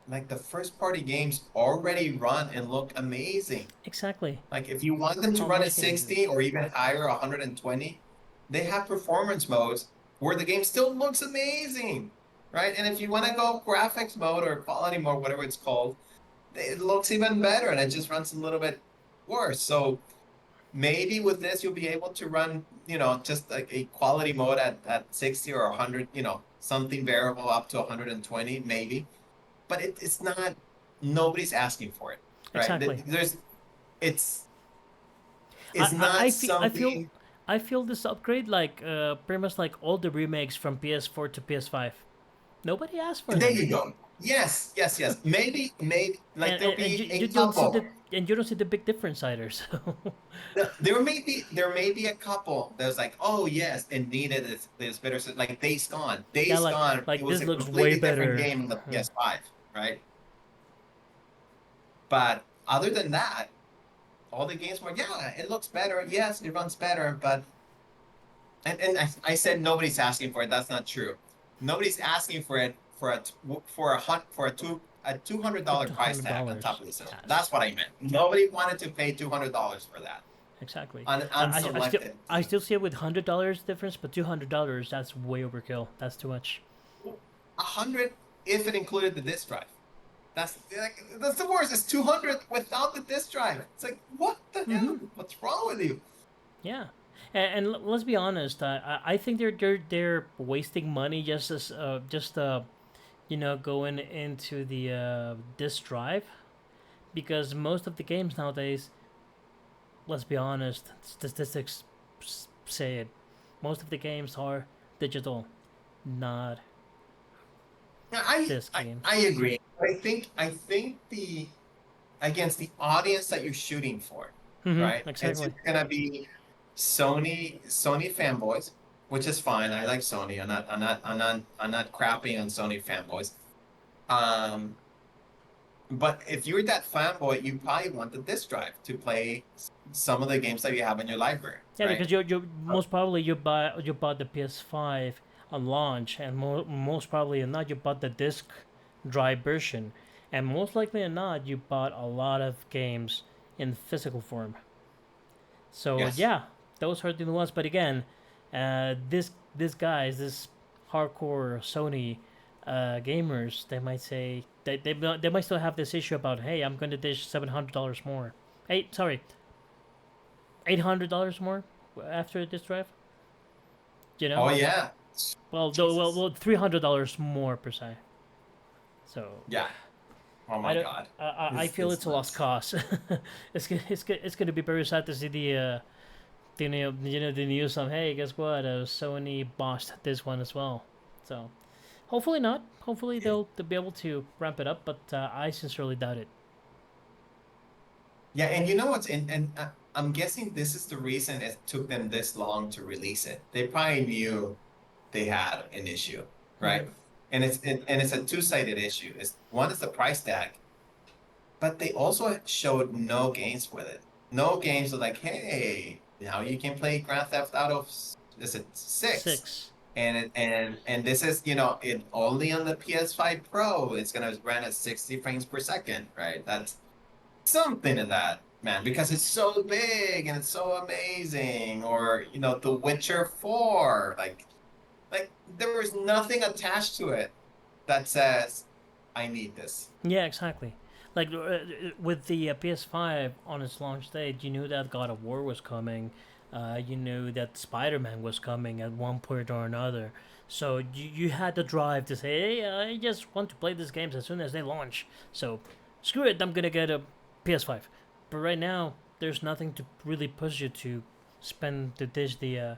Speaker 2: like the first party games already run and look amazing.
Speaker 1: exactly.
Speaker 2: Like if you want them to
Speaker 1: How
Speaker 2: run
Speaker 1: more
Speaker 2: at
Speaker 1: can you do?
Speaker 2: 60 or even higher, 120, they have performance modes where the game still looks amazing, right? And if you want to go graphics mode or quality mode, whatever it's called, it looks even better and it just runs a little bit worse. So maybe with this, you'll be able to run, just like a quality mode at 60 or 100, something variable up to 120, maybe. But it's not, nobody's asking for it, right?
Speaker 1: Exactly.
Speaker 2: It's
Speaker 1: I,
Speaker 2: it's
Speaker 1: I,
Speaker 2: not
Speaker 1: I, feel, I feel
Speaker 2: something.
Speaker 1: I feel this upgrade like pretty much like all the remakes from PS4 to PS5. Nobody asked for
Speaker 2: There
Speaker 1: them,
Speaker 2: you go. Yes, yes, yes. Maybe like
Speaker 1: and
Speaker 2: there'll
Speaker 1: and, and
Speaker 2: be
Speaker 1: you
Speaker 2: a
Speaker 1: don't see
Speaker 2: couple.
Speaker 1: the big difference either. So
Speaker 2: There may be a couple that's like, oh yes, it needed this better. Like Days Gone.
Speaker 1: yeah,
Speaker 2: Days Gone. It
Speaker 1: like
Speaker 2: was
Speaker 1: this
Speaker 2: a
Speaker 1: looks way
Speaker 2: completely different
Speaker 1: better.
Speaker 2: game on the PS5, right? But other than that, all the games were, yeah, it looks better. Yes, it runs better. But and I said nobody's asking for it. That's not true. Nobody's asking for it for a
Speaker 1: For
Speaker 2: $200
Speaker 1: two
Speaker 2: price
Speaker 1: hundred
Speaker 2: tag on top
Speaker 1: dollars.
Speaker 2: of the system. That's
Speaker 1: Yes,
Speaker 2: what I meant. Nobody wanted to pay $200 for that
Speaker 1: exactly.
Speaker 2: on
Speaker 1: I still
Speaker 2: unselected
Speaker 1: I still
Speaker 2: games.
Speaker 1: see it with $100 difference, but $200 that's way overkill. That's too much.
Speaker 2: 100 if it included the disk drive. That's the worst. It's 200 without the disk drive. It's like what the
Speaker 1: Mm-hmm.
Speaker 2: hell? What's wrong with you?
Speaker 1: Yeah, and let's be honest. I think they're wasting money just going into the disk drive because most of the games nowadays, let's be honest, statistics say it. Most of the games are digital, not
Speaker 2: Yeah, I
Speaker 1: disc
Speaker 2: I,
Speaker 1: games.
Speaker 2: I agree. I think the against the audience that you're shooting for, right?
Speaker 1: Mm-hmm.
Speaker 2: It's
Speaker 1: Exactly.
Speaker 2: just gonna be Sony fanboys, which is fine. I like Sony. I'm not crapping on Sony fanboys. Um, but if you're that fanboy, you probably want the disk drive to play some of the games that you have in your library,
Speaker 1: Yeah,
Speaker 2: right?
Speaker 1: because you most probably you bought the PS5 on launch, and most probably not you bought the disc drive version, and most likely or not you bought a lot of games in physical form. So
Speaker 2: Yes.
Speaker 1: yeah, those are the ones. But again, this hardcore Sony gamers, they might say they might still have this issue about, hey, I'm going to dish $700 more. Sorry, $800 more after this drive. You know,
Speaker 2: Oh yeah.
Speaker 1: well,
Speaker 2: Jesus.
Speaker 1: $300 more per se. So
Speaker 2: Yeah. Oh
Speaker 1: I
Speaker 2: my
Speaker 1: don't.
Speaker 2: God.
Speaker 1: I
Speaker 2: This
Speaker 1: feel
Speaker 2: is
Speaker 1: it's a lost
Speaker 2: nuts.
Speaker 1: cause. It's gonna be very sad to see the news on, hey, guess what? Sony bossed this one as well. So hopefully not. Hopefully they'll be able to ramp it up, but I sincerely doubt it.
Speaker 2: Yeah, and you know what's I'm guessing this is the reason it took them this long to release it. They probably knew. they had an issue,
Speaker 1: Mm-hmm.
Speaker 2: right? And it's a two-sided issue. It's one is the price tag, but they also showed no games with it. No games are like, hey, now you can play Grand Theft Auto. Is it six?
Speaker 1: 6.
Speaker 2: And this is it only on the PS5 Pro. It's gonna run at 60 frames per second, right? That's something in that, man, because it's so big and it's so amazing. Or The Witcher 4, like there was nothing attached to it that says I need this.
Speaker 1: Yeah, exactly. Like with the PS5 on its launch date, you knew that God of War was coming. You knew that Spider-Man was coming at one point or another. So you had the drive to say, hey, I just want to play these games as soon as they launch. So screw it, I'm gonna get a PS5. But right now, there's nothing to really push you to spend the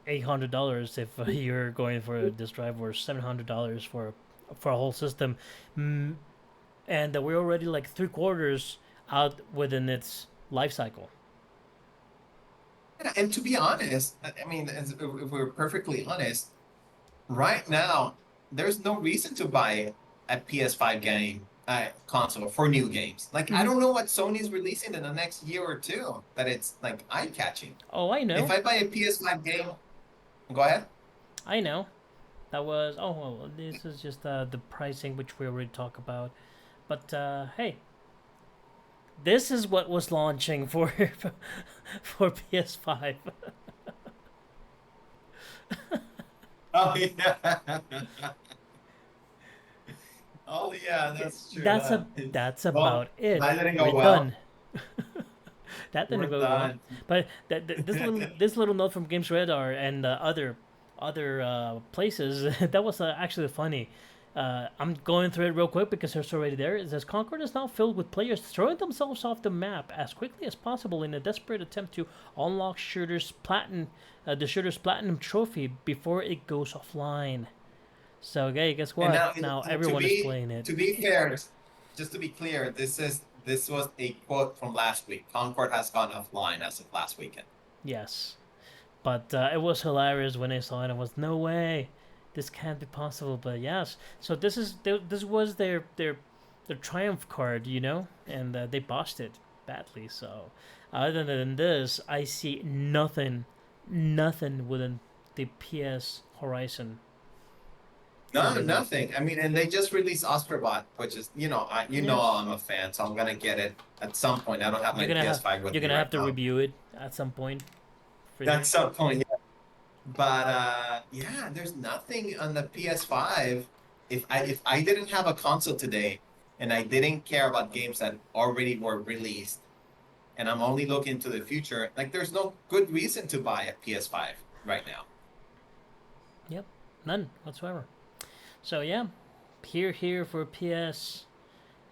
Speaker 1: $800 if you're going for this drive, or $700 for a whole system. Mm, and we're already like 3/4 out within its life cycle.
Speaker 2: And to be honest, I mean, if we're perfectly honest, right now there's no reason to buy a PS5 game console for new games. Like I
Speaker 1: Mm-hmm.
Speaker 2: don't know what Sony's releasing in the next year or two that it's like eye catching.
Speaker 1: Oh, I
Speaker 2: If
Speaker 1: know,
Speaker 2: I buy a PS5 game, go ahead.
Speaker 1: I know. That was well. This is just the pricing, which we already talked about. But hey, this is what was launching for for PS5.
Speaker 2: Oh yeah. Oh yeah, that's true.
Speaker 1: That's
Speaker 2: Well,
Speaker 1: about it.
Speaker 2: that didn't
Speaker 1: We're
Speaker 2: go well.
Speaker 1: done. That didn't
Speaker 2: We're
Speaker 1: go well.
Speaker 2: done.
Speaker 1: But this little note from Games Radar and other places that was actually funny. I'm going through it real quick because it's already there. It says Concord is now filled with players throwing themselves off the map as quickly as possible in a desperate attempt to unlock the shooter's platinum trophy before it goes offline. So, hey, guess
Speaker 2: And
Speaker 1: what?
Speaker 2: now,
Speaker 1: Now
Speaker 2: to
Speaker 1: everyone is
Speaker 2: be
Speaker 1: playing it.
Speaker 2: to be fair, just to be clear, this was a quote from last week. Concord has gone offline as of last weekend.
Speaker 1: Yes. But it was hilarious when I saw it. I was no way, this can't be possible. But yes, so this was their triumph card, and they botched it badly. So other than this, I see nothing within the PS Horizon for
Speaker 2: No,
Speaker 1: release.
Speaker 2: nothing. I mean, and they just released Ostrobot, which is
Speaker 1: Yes,
Speaker 2: I'm a fan, so I'm gonna get it at some point. I don't have
Speaker 1: you're
Speaker 2: my
Speaker 1: gonna have
Speaker 2: PS5 with
Speaker 1: you're
Speaker 2: me
Speaker 1: gonna
Speaker 2: right
Speaker 1: have to
Speaker 2: now.
Speaker 1: review it at some point for you.
Speaker 2: At some point, yeah. But yeah, there's nothing on the PS5. If I didn't have a console today and I didn't care about games that already were released, and I'm only looking to the future, like there's no good reason to buy a PS5 right now.
Speaker 1: Yep, none whatsoever. So yeah, here for PS.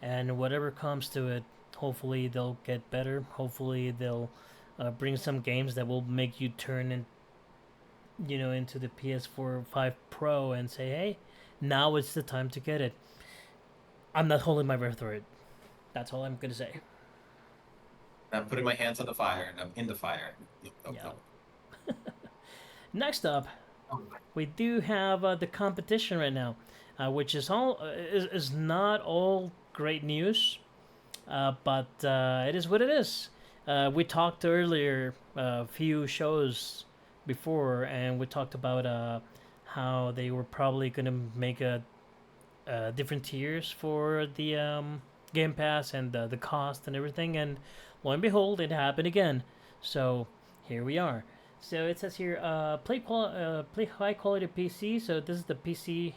Speaker 1: And whatever comes to it, hopefully they'll get better. Hopefully they'll bring some games that will make you turn into the PS4 5 Pro and say, hey, now it's the time to get it. I'm not holding my breath for it. That's all I'm gonna say.
Speaker 2: I'm putting my hands on the fire and I'm in the fire. Nope, nope,
Speaker 1: Yeah.
Speaker 2: nope.
Speaker 1: Next up, we do have the competition right now, which is not all great news, but it is what it is. We talked earlier a few shows before, and we talked about how they were probably gonna make different tiers for the Game Pass and the cost and everything. And lo and behold, it happened again. So here we are. So it says here, play high quality PC. So this is the PC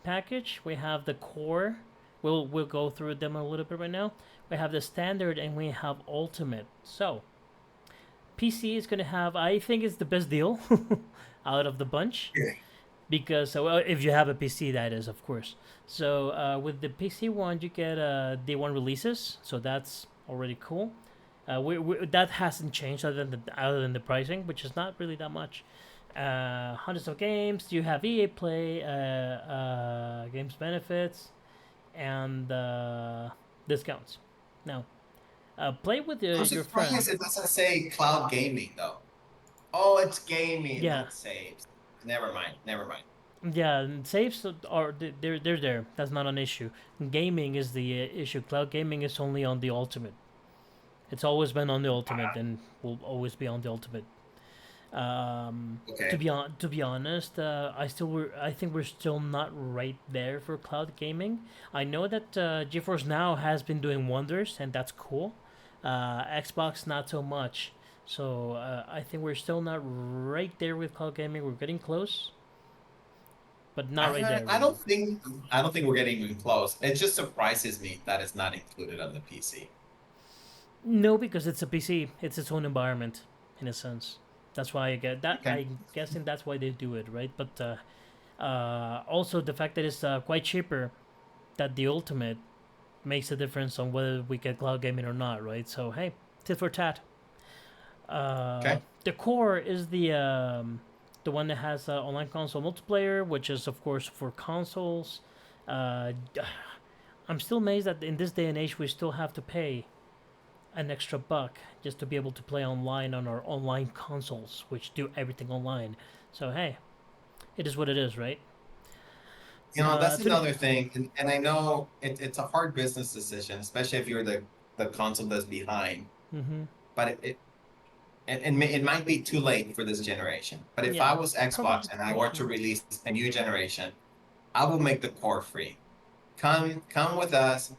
Speaker 1: package. We have the core. We'll go through them a little bit right now. We have the standard and we have ultimate. So PC is gonna have, I think it's the best deal out of the bunch, because well, if you have a PC, that is, of course. So with the PC one, you get day one releases, so that's already cool. That hasn't changed other than the pricing, which is not really that much. Hundreds of games. You have EA Play, games benefits, and discounts. Now, play with
Speaker 2: I'm
Speaker 1: your friend.
Speaker 2: surprised it doesn't say cloud gaming though. Oh, it's gaming,
Speaker 1: Yeah,
Speaker 2: not saves. never mind. Never mind.
Speaker 1: Yeah, and saves are they're there. That's not an issue. Gaming is the issue. Cloud gaming is only on the ultimate. It's always been on the ultimate and will always be on the ultimate.
Speaker 2: Okay.
Speaker 1: To be honest, I think we're still not right there for cloud gaming. I know that GeForce Now has been doing wonders, and that's cool. Xbox not so much. So I think we're still not right there with cloud gaming. We're getting close, but not right there.
Speaker 2: I
Speaker 1: Really.
Speaker 2: don't think we're getting even close. It just surprises me that it's not included on the PC.
Speaker 1: No, because it's a PC. It's its own environment, in a sense. That's why I get that.
Speaker 2: Okay.
Speaker 1: I'm guessing that's why they do it, right? But also the fact that it's quite cheaper that the ultimate makes a difference on whether we get cloud gaming or not, right? So hey, tit for tat.
Speaker 2: Okay.
Speaker 1: The core is the one that has online console multiplayer, which is of course for consoles. Uh, I'm still amazed that in this day and age we still have to pay an extra buck just to be able to play online on our online consoles, which do everything online. So hey, it is what it is, right?
Speaker 2: That's
Speaker 1: 20.
Speaker 2: another thing, and I know it's a hard business decision, especially if you're the console that's behind.
Speaker 1: Mm-hmm.
Speaker 2: But it might be too late for this generation. But if I
Speaker 1: Yeah,
Speaker 2: was
Speaker 1: probably
Speaker 2: Xbox and I were
Speaker 1: too
Speaker 2: to
Speaker 1: late.
Speaker 2: release a new generation, I will make the core free. Come with us.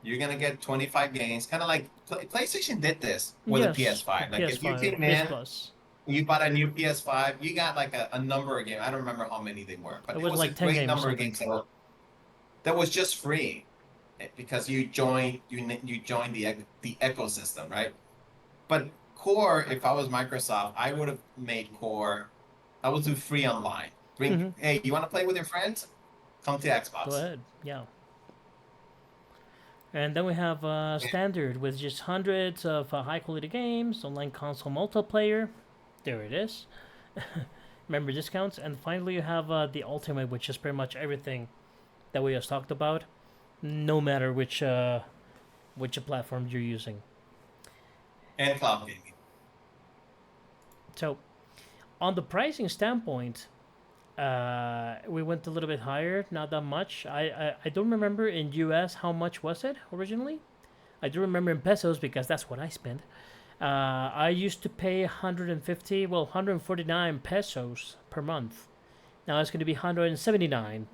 Speaker 2: You're gonna get 25 games, kind of like PlayStation did this with the
Speaker 1: Yes,
Speaker 2: PS5. Like if you
Speaker 1: PS5,
Speaker 2: came
Speaker 1: PS
Speaker 2: in,
Speaker 1: Plus.
Speaker 2: you bought a new PS5, you got like a number of games. I don't remember how many they were,
Speaker 1: It
Speaker 2: but it
Speaker 1: was
Speaker 2: was a
Speaker 1: like 10
Speaker 2: great
Speaker 1: games
Speaker 2: number of
Speaker 1: something.
Speaker 2: games that was just free because you joined the ecosystem, right? But Core, if I was Microsoft, I would have made Core. I would do free online. Bring,
Speaker 1: Mm-hmm.
Speaker 2: hey, you want to play with your friends? Come to
Speaker 1: Go
Speaker 2: Xbox.
Speaker 1: ahead. Yeah. And then we have standard with just hundreds of high quality games, online console multiplayer. There it is. Member discounts, and finally you have the ultimate, which is pretty much everything that we just talked about, no matter which platform you're using.
Speaker 2: And cloud gaming.
Speaker 1: So on the pricing standpoint, we went a little bit higher, not that much. I don't remember in US how much was it originally. I do remember in pesos because that's what I spent. I used to pay 150, well, 149 pesos per month. Now it's going to be 179.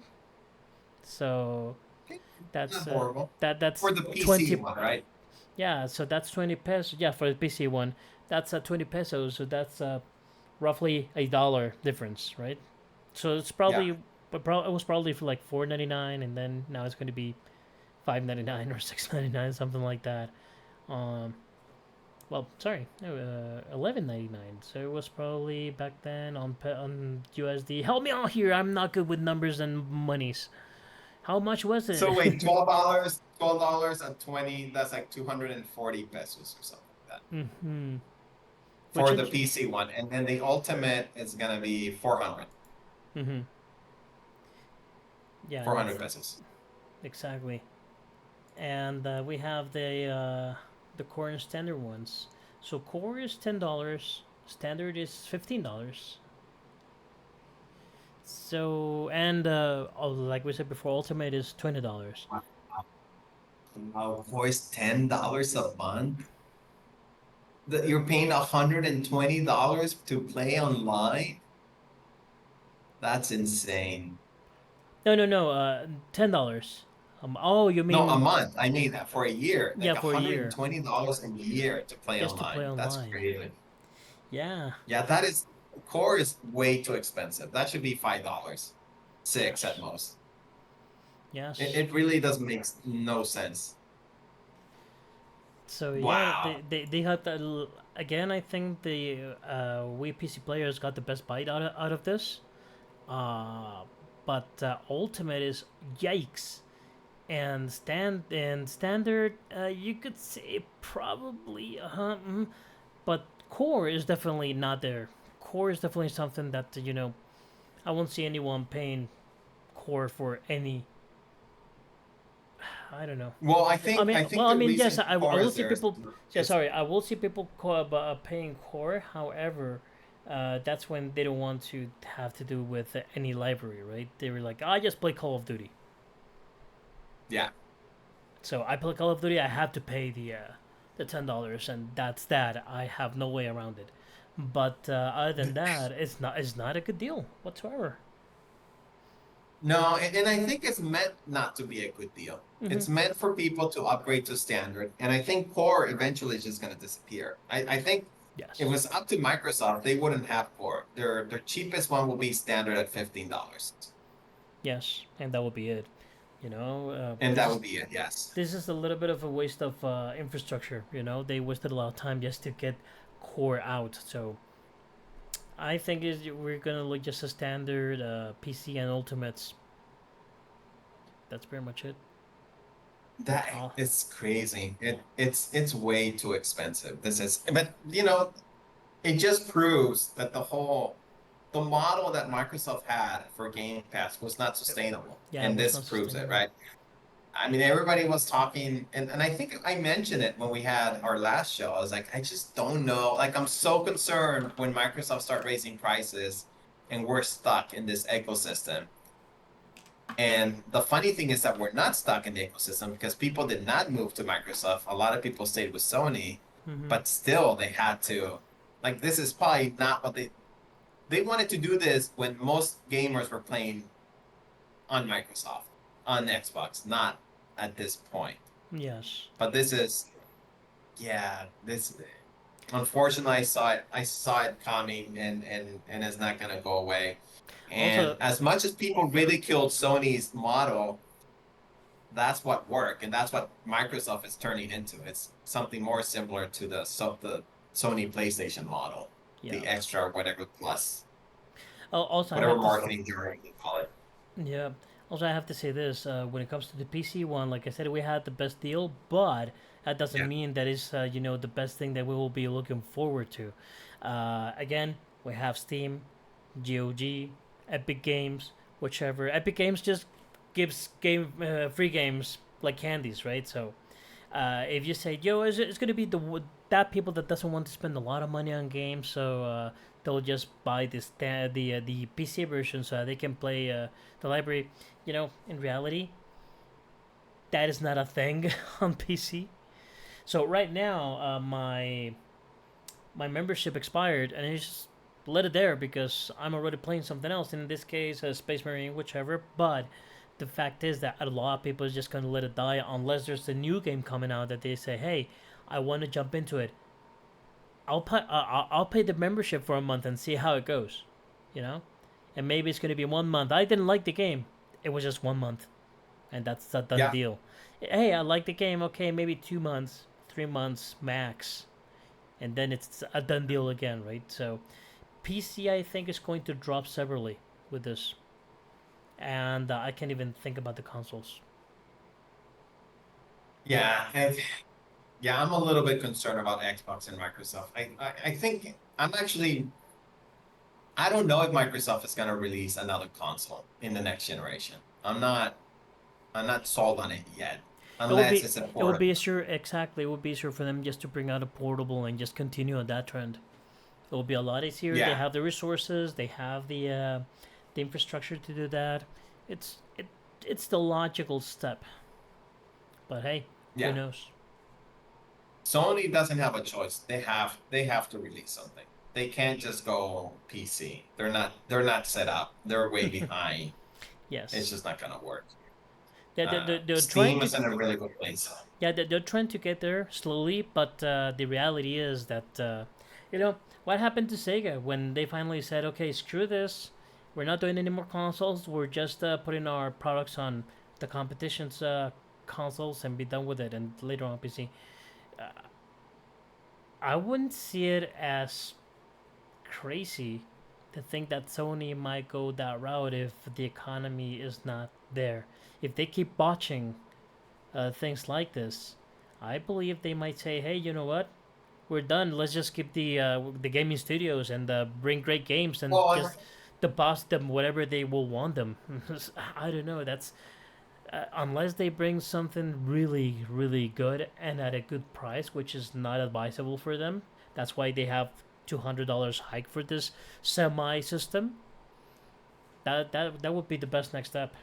Speaker 1: So
Speaker 2: Not
Speaker 1: that's
Speaker 2: horrible.
Speaker 1: that's
Speaker 2: For the PC
Speaker 1: 20.
Speaker 2: one, right?
Speaker 1: Yeah, so that's 20 pesos. Yeah, for the PC one, that's 20 pesos. So that's roughly $1 difference, right? So it's
Speaker 2: Yeah.
Speaker 1: probably, but it was probably for like 4.99, and then now it's going to be 5.99 or 6.99, something like that. Um, well, sorry, no, 11.99. So it was probably back then on USD. Help me out here. I'm not good with numbers and monies. How much was it?
Speaker 2: So wait, $12 at 20, that's like 240 pesos or something like that
Speaker 1: Mm-hmm. Which
Speaker 2: for the
Speaker 1: is,
Speaker 2: PC one. And then the ultimate is gonna be 400,
Speaker 1: mm-hmm. Yeah,
Speaker 2: four
Speaker 1: that's
Speaker 2: hundred pesos.
Speaker 1: exactly. And we have the core and standard ones. So core is $10. Standard is $15. So and like we said before, ultimate is $20.
Speaker 2: Wow, voice $10 a month. You're paying $120 to play online? That's insane.
Speaker 1: No, no, no. $10. Oh, you
Speaker 2: No, a
Speaker 1: mean
Speaker 2: month. I mean that for a year,
Speaker 1: yeah,
Speaker 2: like
Speaker 1: for a year,
Speaker 2: $120 a year to play
Speaker 1: just to play
Speaker 2: online. That's
Speaker 1: online?
Speaker 2: crazy.
Speaker 1: Yeah.
Speaker 2: Yeah, that is core is way too expensive. That should be $5, six at
Speaker 1: Yes.
Speaker 2: most. It,
Speaker 1: Yes.
Speaker 2: it really does make no sense.
Speaker 1: So yeah,
Speaker 2: Wow.
Speaker 1: they have that again. I think the Wii PC players got the best bite out of this. Uh, but Ultimate is yikes, and standard. You could say probably but core is definitely not there. Core is definitely something that I won't see anyone paying core for any. I don't know.
Speaker 2: Well,
Speaker 1: I
Speaker 2: I think
Speaker 1: well, I
Speaker 2: the
Speaker 1: mean, yes,
Speaker 2: reason
Speaker 1: I
Speaker 2: core
Speaker 1: will
Speaker 2: is
Speaker 1: see
Speaker 2: there
Speaker 1: people. Yeah,
Speaker 2: is
Speaker 1: sorry, I will see people paying core. However, That's when they don't want to have to do with any library, right? They were like, I just play Call of Duty.
Speaker 2: Yeah.
Speaker 1: So I play Call of Duty. I have to pay the $10, and that's that. I have no way around it. But other than that, it's not a good deal whatsoever.
Speaker 2: No, and I think it's meant not to be a good deal.
Speaker 1: Mm-hmm.
Speaker 2: It's meant for people to upgrade to standard. And I think core eventually is just going to disappear. I think if it
Speaker 1: Yes,
Speaker 2: was up to Microsoft, they wouldn't have core. Their cheapest one will be standard at $15.
Speaker 1: yes, and that will be it. You know,
Speaker 2: And
Speaker 1: this
Speaker 2: that
Speaker 1: is
Speaker 2: would be it, yes.
Speaker 1: this is a little bit of a waste of infrastructure. You know, they wasted a lot of time just to get core out. So I think is we're gonna look just a standard PC and Ultimates. That's pretty much it.
Speaker 2: That
Speaker 1: Oh,
Speaker 2: is crazy. It's way too expensive. This is, but it just proves that the model that Microsoft had for Game Pass was not sustainable.
Speaker 1: yeah, it
Speaker 2: And
Speaker 1: was
Speaker 2: this
Speaker 1: not
Speaker 2: proves it,
Speaker 1: sustainable.
Speaker 2: right? I mean, everybody was talking, and I think I mentioned it when we had our last show. I was like, I just don't know. Like, I'm so concerned when Microsoft start raising prices and we're stuck in this ecosystem. And the funny thing is that we're not stuck in the ecosystem because people did not move to Microsoft. A lot of people stayed with Sony,
Speaker 1: Mm-hmm.
Speaker 2: but still they had to. Like, this is probably not what they wanted to do this when most gamers were playing on Microsoft, on Xbox, not at this point.
Speaker 1: Yes.
Speaker 2: But this is, yeah, this unfortunately I saw it coming, and it's not gonna go away. And
Speaker 1: Also,
Speaker 2: as much as people ridiculed Sony's model, that's what worked, and that's what Microsoft is turning into. It's something more similar to the Sony PlayStation model,
Speaker 1: yeah.
Speaker 2: the extra whatever plus
Speaker 1: Also, I
Speaker 2: whatever
Speaker 1: have to.
Speaker 2: marketing jargon you call it.
Speaker 1: Yeah. Also, I have to say this. When it comes to the PC one, like I said, we had the best deal, but that doesn't
Speaker 2: Yeah,
Speaker 1: mean that is the best thing that we will be looking forward to. Again, we have Steam, GOG, Epic Games, whichever. Epic Games just gives game free games like candies, right? So if you say, "Yo, it's gonna be that people that doesn't want to spend a lot of money on games, so they'll just buy the PC version so that they can play the library," in reality, that is not a thing on PC. So right now, my membership expired, and I just let it there because I'm already playing something else. In this case, Space Marine, whichever. But the fact is that a lot of people is just gonna let it die unless there's a new game coming out that they say, "Hey, I want to jump into it. I'll pay the membership for a month and see how it goes," you know. And maybe it's gonna be 1 month. I didn't like the game. It was just 1 month, and that's a done
Speaker 2: yeah,
Speaker 1: deal. Hey, I like the game. Okay, maybe 2 months, 3 months max, and then it's a done deal again, right? So PC, I think, is going to drop severely with this, and I can't even think about the consoles.
Speaker 2: yeah, and yeah. I'm a little bit concerned about Xbox and Microsoft. I think I'm actually. I don't know if Microsoft is gonna release another console in the next generation. I'm not sold on it yet,
Speaker 1: It will
Speaker 2: unless
Speaker 1: be
Speaker 2: it's a
Speaker 1: it will
Speaker 2: port.
Speaker 1: be easier exactly. It will be easier for them just to bring out a portable and just continue on that trend. It will be a lot easier. They
Speaker 2: Yeah,
Speaker 1: have the resources. They have the infrastructure to do that. It's the logical step. But hey, who
Speaker 2: yeah.
Speaker 1: knows?
Speaker 2: Sony doesn't have a choice. They have to release something. They can't just go PC. They're not set up. They're way behind. It's
Speaker 1: Yes,
Speaker 2: just not gonna work.
Speaker 1: they're trying
Speaker 2: Steam
Speaker 1: to
Speaker 2: is in a really good place.
Speaker 1: yeah they're trying to get there slowly, but the reality is that what happened to Sega when they finally said, okay, screw this, we're not doing any more consoles, we're just putting our products on the competition's consoles and be done with it, and later on PC. I wouldn't see it as crazy to think that Sony might go that route if the economy is not there. If they keep botching things like this, I believe they might say, "Hey, you know what? We're done. Let's just keep the gaming studios and bring great games and
Speaker 2: Well,
Speaker 1: just deposit them whatever they will want them." I don't know. That's unless they bring something really, really good and at a good price, which is not advisable for them. That's why they have $200 hike for this semi system, that would be the best next step.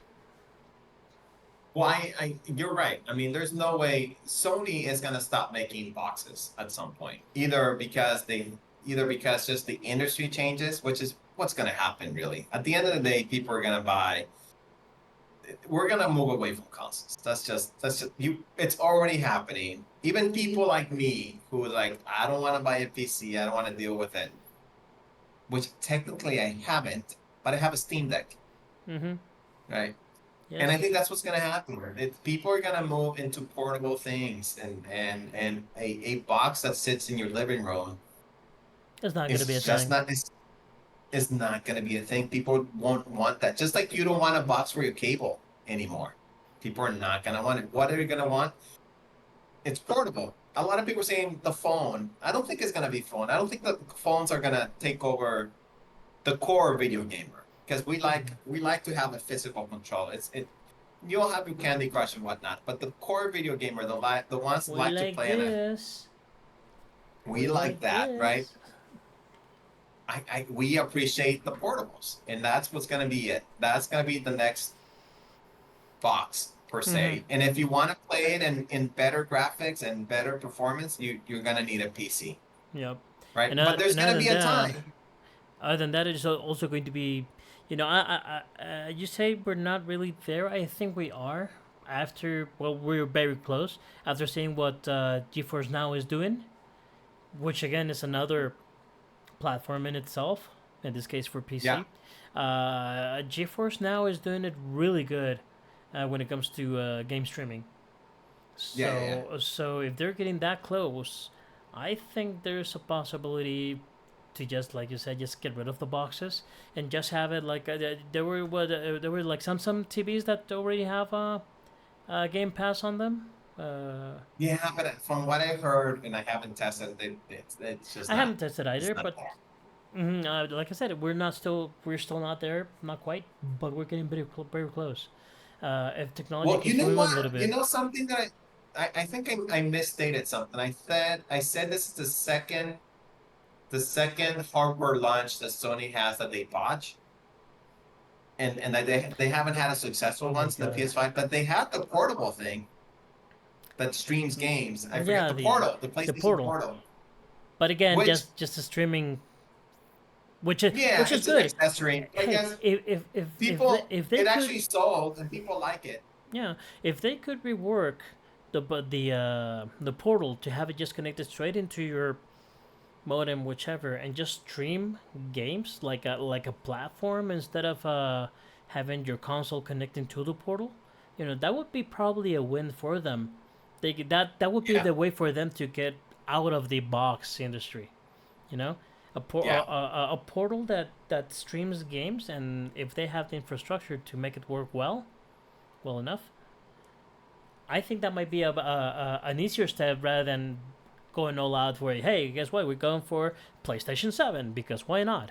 Speaker 2: Well, you're right. I mean, there's no way Sony is gonna stop making boxes at some point. Either because just the industry changes, which is what's gonna happen really. At the end of the day, people are gonna buy. We're gonna move away from consoles. That's just you. It's already happening. Even people like me who like, I don't want to buy a PC. I don't want to deal with it. Which technically I haven't, but I have a Steam Deck,
Speaker 1: Mm-hmm.
Speaker 2: right? And
Speaker 1: Yes.
Speaker 2: I think that's what's gonna happen. People are gonna move into portable things, and a box that sits in your living room
Speaker 1: It's not gonna be a
Speaker 2: is just
Speaker 1: thing.
Speaker 2: not is not gonna be a thing. People won't want that. Just like you don't want a box for your cable anymore. People are not gonna want it. What are you gonna want? It's portable. A lot of people are saying the phone. I don't think it's gonna be phone. I don't think the phones are gonna take over the core video gamer because we like to have a physical control. You'll have your Candy Crush and whatnot, but the core video gamer, the ones that
Speaker 1: We
Speaker 2: like to
Speaker 1: like
Speaker 2: play in a,
Speaker 1: this.
Speaker 2: we
Speaker 1: We
Speaker 2: like
Speaker 1: like
Speaker 2: that, right?
Speaker 1: this.
Speaker 2: We appreciate the portables, and that's what's gonna be it. That's gonna be the next box per
Speaker 1: Mm-hmm.
Speaker 2: se. And if you want to play it in better graphics and better performance, you're gonna need a PC,
Speaker 1: Yep.
Speaker 2: right?
Speaker 1: And
Speaker 2: But there's
Speaker 1: other
Speaker 2: gonna
Speaker 1: than
Speaker 2: be a
Speaker 1: that,
Speaker 2: time.
Speaker 1: it's also going to be, you say we're not really there. I think we are. After, well, we're very close. After seeing what GeForce Now is doing, which again is another platform in itself. In this case for
Speaker 2: Yeah,
Speaker 1: PC, GeForce Now is doing it really good when it comes to game streaming.
Speaker 2: yeah.
Speaker 1: So if they're getting that close, I think there's a possibility to just like you said, just get rid of the boxes and just have it like there were like some TVs that already have Game Pass on them.
Speaker 2: Yeah, but from what I've heard, and I haven't tested it, it's just
Speaker 1: I
Speaker 2: not.
Speaker 1: haven't tested
Speaker 2: It's
Speaker 1: either,
Speaker 2: not
Speaker 1: but
Speaker 2: there.
Speaker 1: like I said, we're still not there, not quite, but we're getting very close. If technology
Speaker 2: Well, you
Speaker 1: keeps
Speaker 2: know
Speaker 1: moving a
Speaker 2: what?
Speaker 1: little
Speaker 2: You
Speaker 1: bit,
Speaker 2: know something that I think I misstated something. I said this is the second hardware launch that Sony has that they botch, and that they haven't had a successful
Speaker 1: oh
Speaker 2: one
Speaker 1: my
Speaker 2: since the
Speaker 1: god,
Speaker 2: PS5, but they had the portable thing that streams games. I forget
Speaker 1: yeah,
Speaker 2: the portal, the
Speaker 1: the
Speaker 2: PlayStation
Speaker 1: Portal,
Speaker 2: Portal,
Speaker 1: but again,
Speaker 2: which
Speaker 1: just a streaming,
Speaker 2: yeah,
Speaker 1: which is
Speaker 2: it's an
Speaker 1: good.
Speaker 2: accessory. But I
Speaker 1: Hey,
Speaker 2: guess people
Speaker 1: if they
Speaker 2: it
Speaker 1: could,
Speaker 2: actually sold and people like it.
Speaker 1: yeah, if they could rework the portal to have it just connected straight into your modem, whichever, and just stream games like a platform instead of having your console connecting to the portal, that would be probably a win for them. That would be
Speaker 2: Yeah,
Speaker 1: the way for them to get out of the box industry. You know,
Speaker 2: yeah.
Speaker 1: a portal that streams games, and if they have the infrastructure to make it work well enough, I think that might be an easier step rather than going all out for hey, guess what? We're going for PlayStation 7 because why not?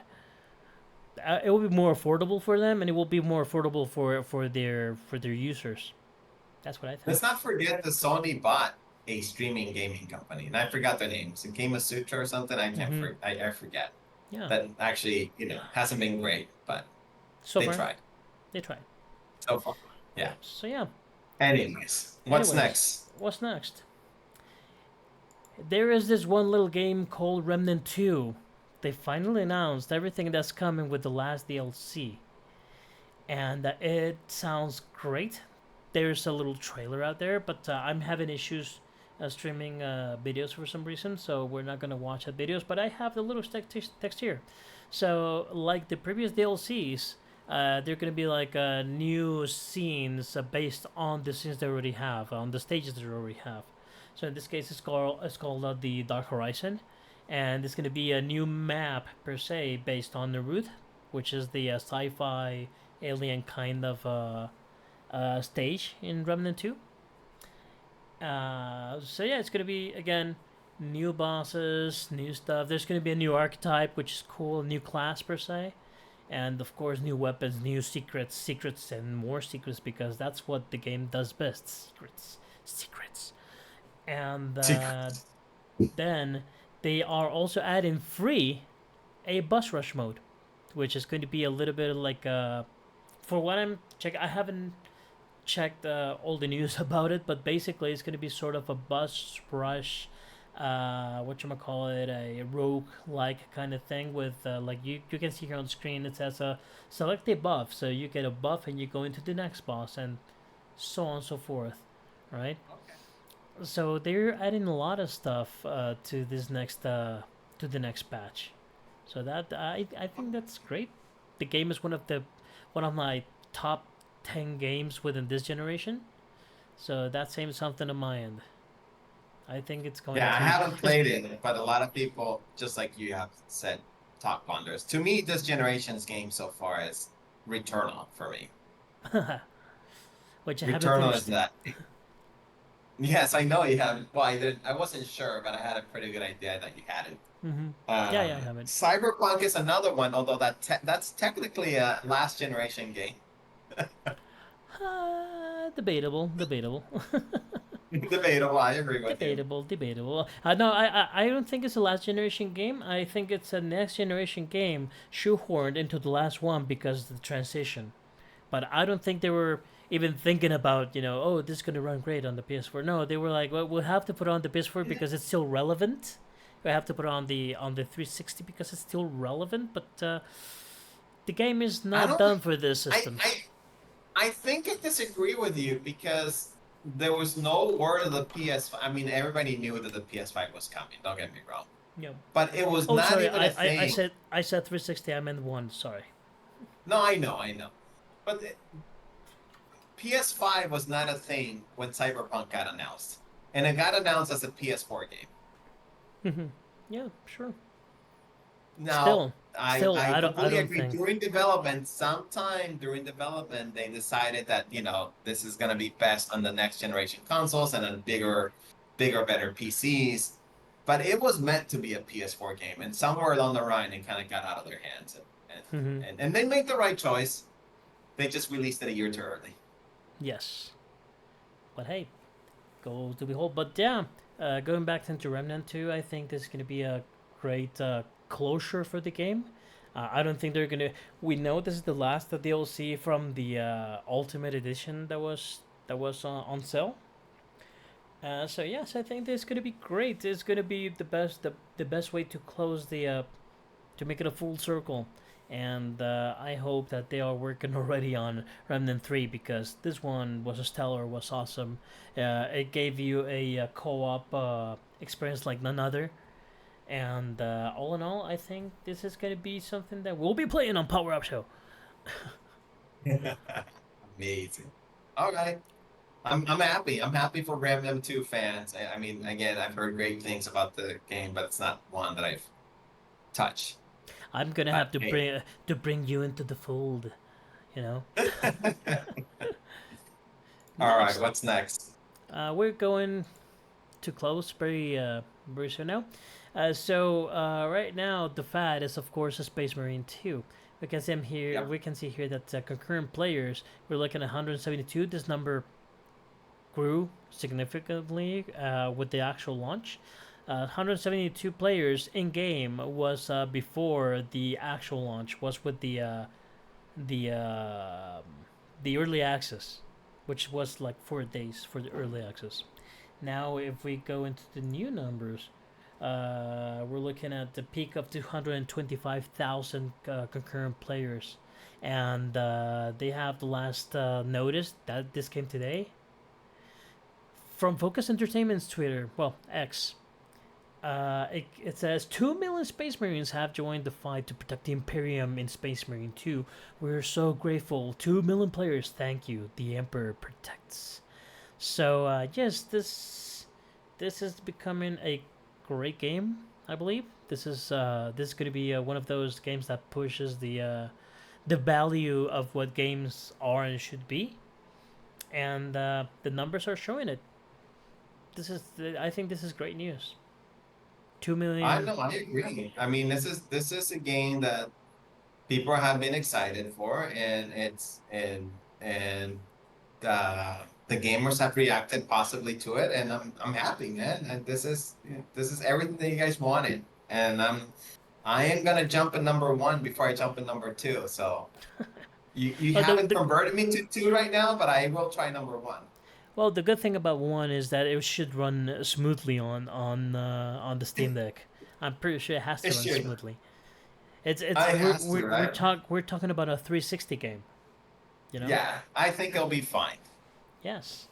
Speaker 1: It will be more affordable for them, and it will be more affordable for their users. That's what I think.
Speaker 2: Let's not forget that Sony bought a streaming gaming company, and I forgot their name. Is it Game of Sutra or something? I can't
Speaker 1: Mm-hmm.
Speaker 2: I forget.
Speaker 1: Yeah.
Speaker 2: That actually, hasn't been great, but
Speaker 1: So
Speaker 2: they
Speaker 1: far,
Speaker 2: tried
Speaker 1: they tried.
Speaker 2: so far. Yeah.
Speaker 1: So yeah.
Speaker 2: Anyways, what's
Speaker 1: Anyways,
Speaker 2: next?
Speaker 1: what's next? There is this one little game called Remnant 2. They finally announced everything that's coming with the last DLC, and it sounds great. There's a little trailer out there, but I'm having issues streaming videos for some reason, so we're not gonna watch the videos. But I have the little text here. So, like the previous DLCs, they're gonna be like new scenes based on the scenes they already have, on the stages they already have. So in this case, it's called the Dark Horizon, and it's gonna be a new map per se based on the Root, which is the sci-fi alien kind of stage in Remnant 2. So yeah, it's gonna be again new bosses, new stuff. There's gonna be a new archetype, which is cool, a new class per se, and of course new weapons, new secrets, and more secrets because that's what the game does best: secrets. And
Speaker 2: Secrets.
Speaker 1: then they are also adding free a bus rush mode, which is going to be a little bit like for what I'm checking. I haven't checked all the news about it, but basically it's going to be sort of a bus rush, what you call it, a rogue like kind of thing with like you can see here on the screen it says select a buff, so you get a buff and you go into the next boss and so on and so forth, right?
Speaker 2: Okay.
Speaker 1: So they're adding a lot of stuff to this next to the next patch. So that I think that's great. The game is one of my top 10 games within this generation. So that's saying something on my end. I think it's going
Speaker 2: Yeah, I
Speaker 1: to.
Speaker 2: haven't played it, but a lot of people, just like you have said, talk wonders. To me, this generation's game so far is Returnal for me.
Speaker 1: Which I haven't
Speaker 2: Returnal is
Speaker 1: finished.
Speaker 2: that. Yes, I know you have. Well, I wasn't sure, but I had a pretty good idea that you had it.
Speaker 1: Mm-hmm. Yeah, yeah, I haven't.
Speaker 2: Cyberpunk is another one, although that's technically a last generation game.
Speaker 1: Debatable, debatable.
Speaker 2: Debatable. I agree with you.
Speaker 1: Debatable, debatable. No, I don't think it's a last generation game. I think it's a next generation game shoehorned into the last one because of the transition. But I don't think they were even thinking about, oh, this is going to run great on the PS4. No, they were like, well, we'll have to put it on the PS4 because it's still relevant. We have to put it on the 360 because it's still relevant. But the game is
Speaker 2: I
Speaker 1: not
Speaker 2: don't.
Speaker 1: done for this
Speaker 2: I
Speaker 1: systems.
Speaker 2: I I think I disagree with you because there was no word of the PS5. I mean, everybody knew that the PS5 was coming. Don't get me wrong,
Speaker 1: Yeah.
Speaker 2: but it was
Speaker 1: Oh,
Speaker 2: not
Speaker 1: sorry.
Speaker 2: even a
Speaker 1: I
Speaker 2: thing.
Speaker 1: said 360. I meant one. Sorry.
Speaker 2: No, I know. But the PS5 was not a thing when Cyberpunk got announced, and it got announced as a PS4 game.
Speaker 1: Yeah, sure.
Speaker 2: Now,
Speaker 1: Still,
Speaker 2: I
Speaker 1: I
Speaker 2: completely
Speaker 1: don't
Speaker 2: agree.
Speaker 1: think.
Speaker 2: During development, sometime during development, they decided that, this is gonna be best on the next generation consoles and on bigger, better PCs. But it was meant to be a PS4 game, and somewhere along the line, it kind of got out of their hands, and they made the right choice. They just released it a year too early.
Speaker 1: Yes, but hey, go to behold. But yeah, going back into Remnant 2, I think this is going to be a great closure for the game. I don't think they're going to. We know this is the last DLC from the Ultimate Edition that was on sale. So yes, I think this is going to be great. It's going to be the best way to close the to make it a full circle. And I hope that they are working already on Remnant 3 because this one was a stellar, was awesome. It gave you a co-op experience like none other. And all in all, I think this is going to be something that we'll be playing on Power Up Show.
Speaker 2: Amazing. All right. I'm happy. I'm happy for Ram M2 fans. I mean, again, I've heard great things about the game, but it's not one that I've touched.
Speaker 1: I'm gonna have
Speaker 2: But hey.
Speaker 1: to bring you into the fold, you know.
Speaker 2: All right,
Speaker 1: Next,
Speaker 2: what's next?
Speaker 1: we're going to close very soon now. Right now the fad is of course a Space Marine 2. We can see here.
Speaker 2: Yep.
Speaker 1: We can see here that concurrent players we're looking at 172. This number grew significantly with the actual launch. 172 players in game was before the actual launch. Was with the uh, the early access, which was like 4 days for the early access. Now, if we go into the new numbers, we're looking at the peak of 225,000 concurrent players, and they have the last notice that this came today from Focus Entertainment's Twitter. Well, X. It says 2 million Space Marines have joined the fight to protect the Imperium in Space Marine 2. We're so grateful. 2 million players, thank you. The Emperor protects. So yes, this is becoming a great game. I believe this is going to be one of those games that pushes the value of what games are and should be, and the numbers are showing it. I think this is great news. Two
Speaker 2: I
Speaker 1: million.
Speaker 2: know, I agree. I mean, this is a game that people have been excited for, and it's and the gamers have reacted positively to it, and I'm happy, man. And this is everything that you guys wanted, and I am gonna jump in number one before I jump in number two. So you
Speaker 1: Uh, the,
Speaker 2: haven't
Speaker 1: the
Speaker 2: converted me to two right now, but I will try number one.
Speaker 1: well, the good thing about one is that it should run smoothly on the Steam Deck. I'm pretty sure it has
Speaker 2: It
Speaker 1: to run
Speaker 2: should.
Speaker 1: smoothly. It's
Speaker 2: I has to, right?
Speaker 1: we're talking about a 360 game, you know?
Speaker 2: Yeah, I think it'll be fine.
Speaker 1: Yes.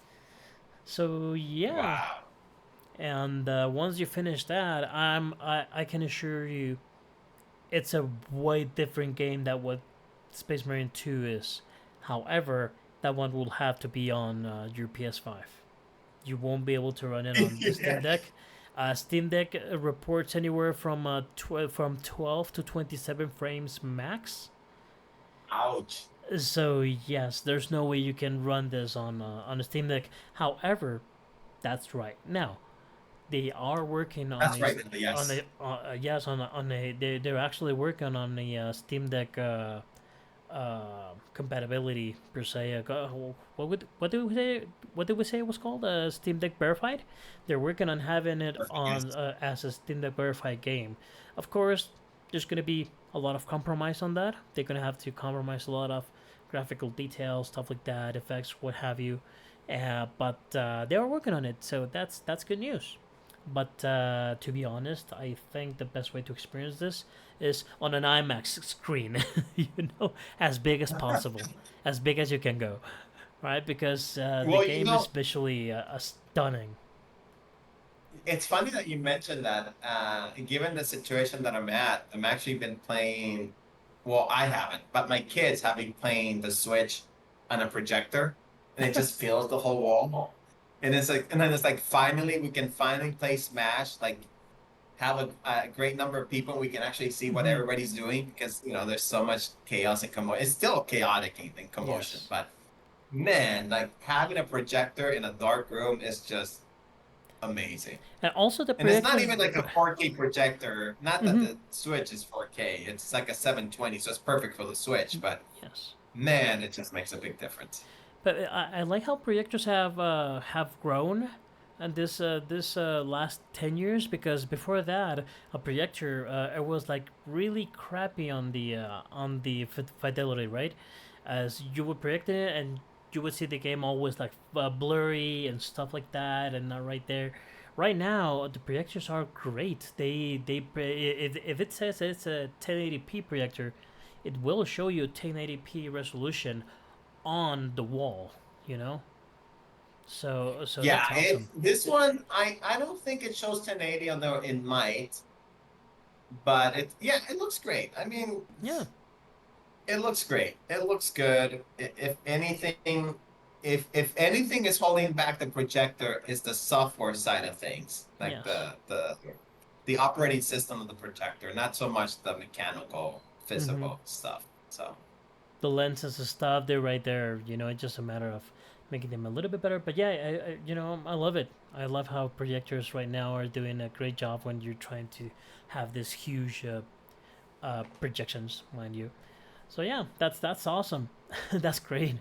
Speaker 1: So yeah,
Speaker 2: Wow.
Speaker 1: and once you finish that, I can assure you, it's a way different game than what Space Marine 2 is. However, that one will have to be on your PS5. You won't be able to run it on the Steam
Speaker 2: Yeah.
Speaker 1: Deck. Steam Deck reports anywhere from from 12 to 27 frames max.
Speaker 2: Ouch.
Speaker 1: So yes, there's no way you can run this on a Steam Deck. However, that's right. Now they are working on
Speaker 2: That's
Speaker 1: a
Speaker 2: right.
Speaker 1: on
Speaker 2: Yes.
Speaker 1: a yes on a they're actually working on a Steam Deck compatibility per se. What did we say it was called? Steam Deck verified. They're working on having it
Speaker 2: Perfect.
Speaker 1: on
Speaker 2: Yes.
Speaker 1: as a Steam Deck verified game. Of course, there's gonna be a lot of compromise on that. They're gonna have to compromise a lot of graphical details, stuff like that, effects, what have you. But they are working on it, so that's good news. But to be honest, I think the best way to experience this is on an IMAX screen, you know, as big as possible, as big as you can go, right? Because the
Speaker 2: Well,
Speaker 1: game is visually stunning.
Speaker 2: it's funny that you mentioned that. Given the situation that I'm at, I'm actually been playing. Well, I haven't, but my kids have been playing the Switch on a projector, and it just fills the whole wall. And then it's like finally we can finally play Smash. Like have a great number of people. We can actually see what
Speaker 1: Hmm.
Speaker 2: everybody's doing because there's so much chaos and commotion. It's still chaotic and commotion,
Speaker 1: Yes,
Speaker 2: but man, like having a projector in a dark room is just amazing.
Speaker 1: and also the
Speaker 2: And it's not
Speaker 1: projectors.
Speaker 2: even like a 4K projector. Not that
Speaker 1: Hmm.
Speaker 2: the Switch is 4K. It's like a 720, so it's perfect for the Switch. But
Speaker 1: Yes.
Speaker 2: man, it just makes a big difference.
Speaker 1: But I like how projectors have grown, and this last 10 years, because before that a projector it was like really crappy on the fidelity, right? As you would project it and you would see the game always like blurry and stuff like that, and not right there. Right now the projectors are great. If it says it's a 1080p projector, it will show you 1080p resolution on the wall, you know? So
Speaker 2: Yeah,
Speaker 1: that's awesome.
Speaker 2: this one I don't think it shows 1080 on the it might, but it looks great. I mean,
Speaker 1: Yeah.
Speaker 2: it looks great. It looks good. If anything is holding back the projector is the software side of things, like
Speaker 1: Yes.
Speaker 2: the operating system of the projector, not so much the mechanical,
Speaker 1: Mm-hmm.
Speaker 2: physical stuff. So
Speaker 1: The lenses and stuff, they're right there. It's just a matter of making them a little bit better. But yeah, I love it. I love how projectors right now are doing a great job when you're trying to have this huge projections, mind you. So yeah, that's awesome. That's great.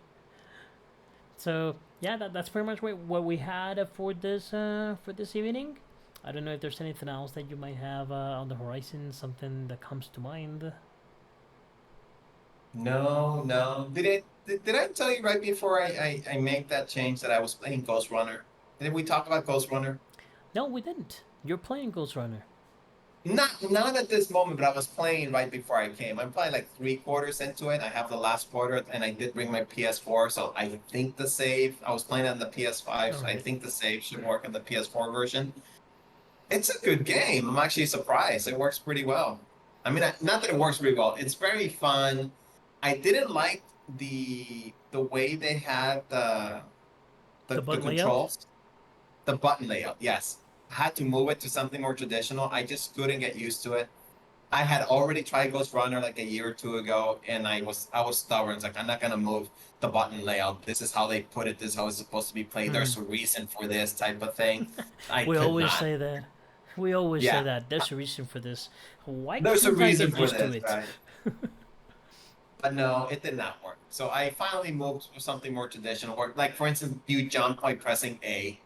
Speaker 1: So yeah, that's pretty much what we had for this evening. I don't know if there's anything else that you might have on the horizon, something that comes to mind.
Speaker 2: no, no. Did I tell you right before I make that change that I was playing Ghost Runner? Did we talk about Ghost Runner?
Speaker 1: No, we didn't. You're playing Ghost Runner.
Speaker 2: Not at this moment, but I was playing right before I came. I'm probably like three quarters into it. I have the last quarter, and I did bring my PS4, so I think the save. I was playing on the PS5,
Speaker 1: All
Speaker 2: so I
Speaker 1: right.
Speaker 2: think the save should work on the PS4 version. It's a good game. I'm actually surprised. It works pretty well. I mean, not that it works pretty well. It's very fun. I didn't like the way they had
Speaker 1: The
Speaker 2: the
Speaker 1: button layout.
Speaker 2: controls. The button layout, yes. I had to move it to something more traditional. I just couldn't get used to it. I had already tried Ghost Runner like a year or two ago, and I was stubborn. It's like I'm not gonna move the button layout. This is how they put it. This is how it's supposed to be played.
Speaker 1: Hmm.
Speaker 2: There's a reason for this type of thing. I
Speaker 1: We
Speaker 2: could
Speaker 1: always
Speaker 2: not.
Speaker 1: say that. We always say
Speaker 2: Yeah,
Speaker 1: that. There's a reason for this. Why
Speaker 2: there's a
Speaker 1: can't I
Speaker 2: reason
Speaker 1: get
Speaker 2: for
Speaker 1: used to
Speaker 2: this,
Speaker 1: it?
Speaker 2: right? but no, it did not work. So I finally moved to something more traditional, or like for instance, you jump by pressing A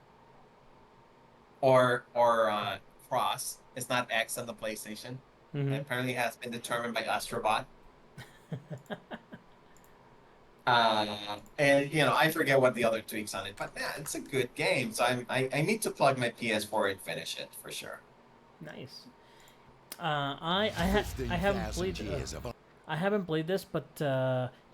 Speaker 2: or cross. It's not X on the PlayStation.
Speaker 1: Mm-hmm.
Speaker 2: It apparently has been determined by Astrobot. And I forget what the other tweaks on it, but yeah, it's a good game. So I need to plug my PS4 and finish it for sure.
Speaker 1: Nice. I haven't
Speaker 3: 15,000
Speaker 1: played
Speaker 3: years of
Speaker 1: I haven't played this, but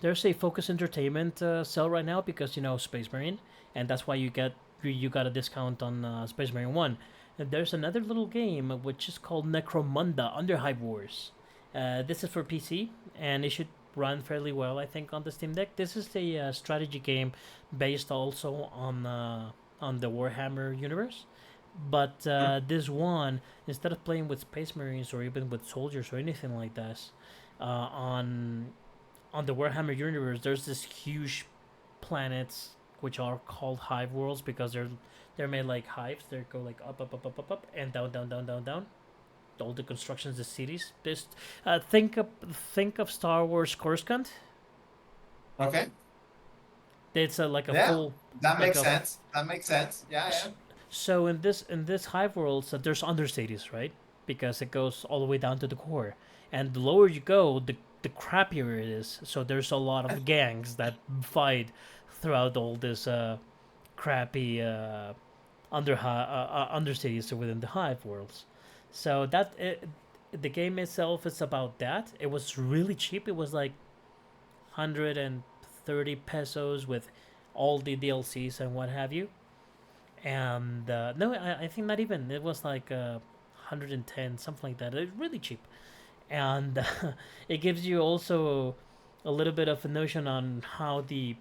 Speaker 1: there's a Focus Entertainment sale right now because Space Marine, and that's why you got a discount on Space Marine One. And there's another little game which is called Necromunda Under Hive Wars. This is for PC, and it should run fairly well, I think, on the Steam Deck. This is a strategy game based also on the Warhammer universe. But this one, instead of playing with Space Marines or even with soldiers or anything like that, on the Warhammer universe, there's this huge planets which are called hive worlds because they're made like hives. They go like up and down down down down down. All the constructions, the cities. This think of Star Wars Coruscant.
Speaker 2: Okay.
Speaker 1: It's like a
Speaker 2: Yeah,
Speaker 1: full
Speaker 2: that
Speaker 1: like
Speaker 2: makes
Speaker 1: a
Speaker 2: sense. That makes sense. Yeah, yeah.
Speaker 1: so in this hive world, so there's undercities, right? Because it goes all the way down to the core, and the lower you go, the crappier it is. So there's a lot of gangs that fight throughout all this crappy undercities within the hive worlds. So the game itself is about that. It was really cheap. It was like 130 pesos with all the DLCs and what have you. And no, I think not even. It was like 110, something like that. It's really cheap, and it gives you also a little bit of a notion on how the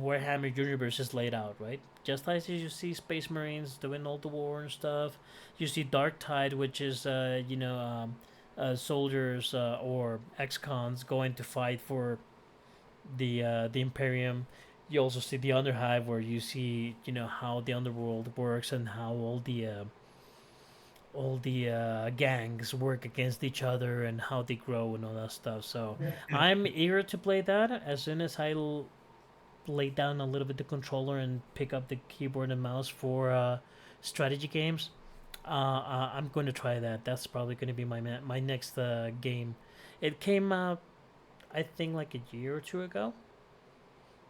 Speaker 1: Warhammer universe is laid out, right? Just like you see Space Marines doing all the war and stuff, you see Dark Tide, which is soldiers or ex-cons going to fight for the Imperium. You also see the Underhive, where you see how the underworld works and how all the gangs work against each other and how they grow and all that stuff. So I'm eager to play that as soon as lay down a little bit the controller and pick up the keyboard and mouse for strategy games. I'm going to try that. That's probably going to be my next game. It came out, I think, like a year or two ago.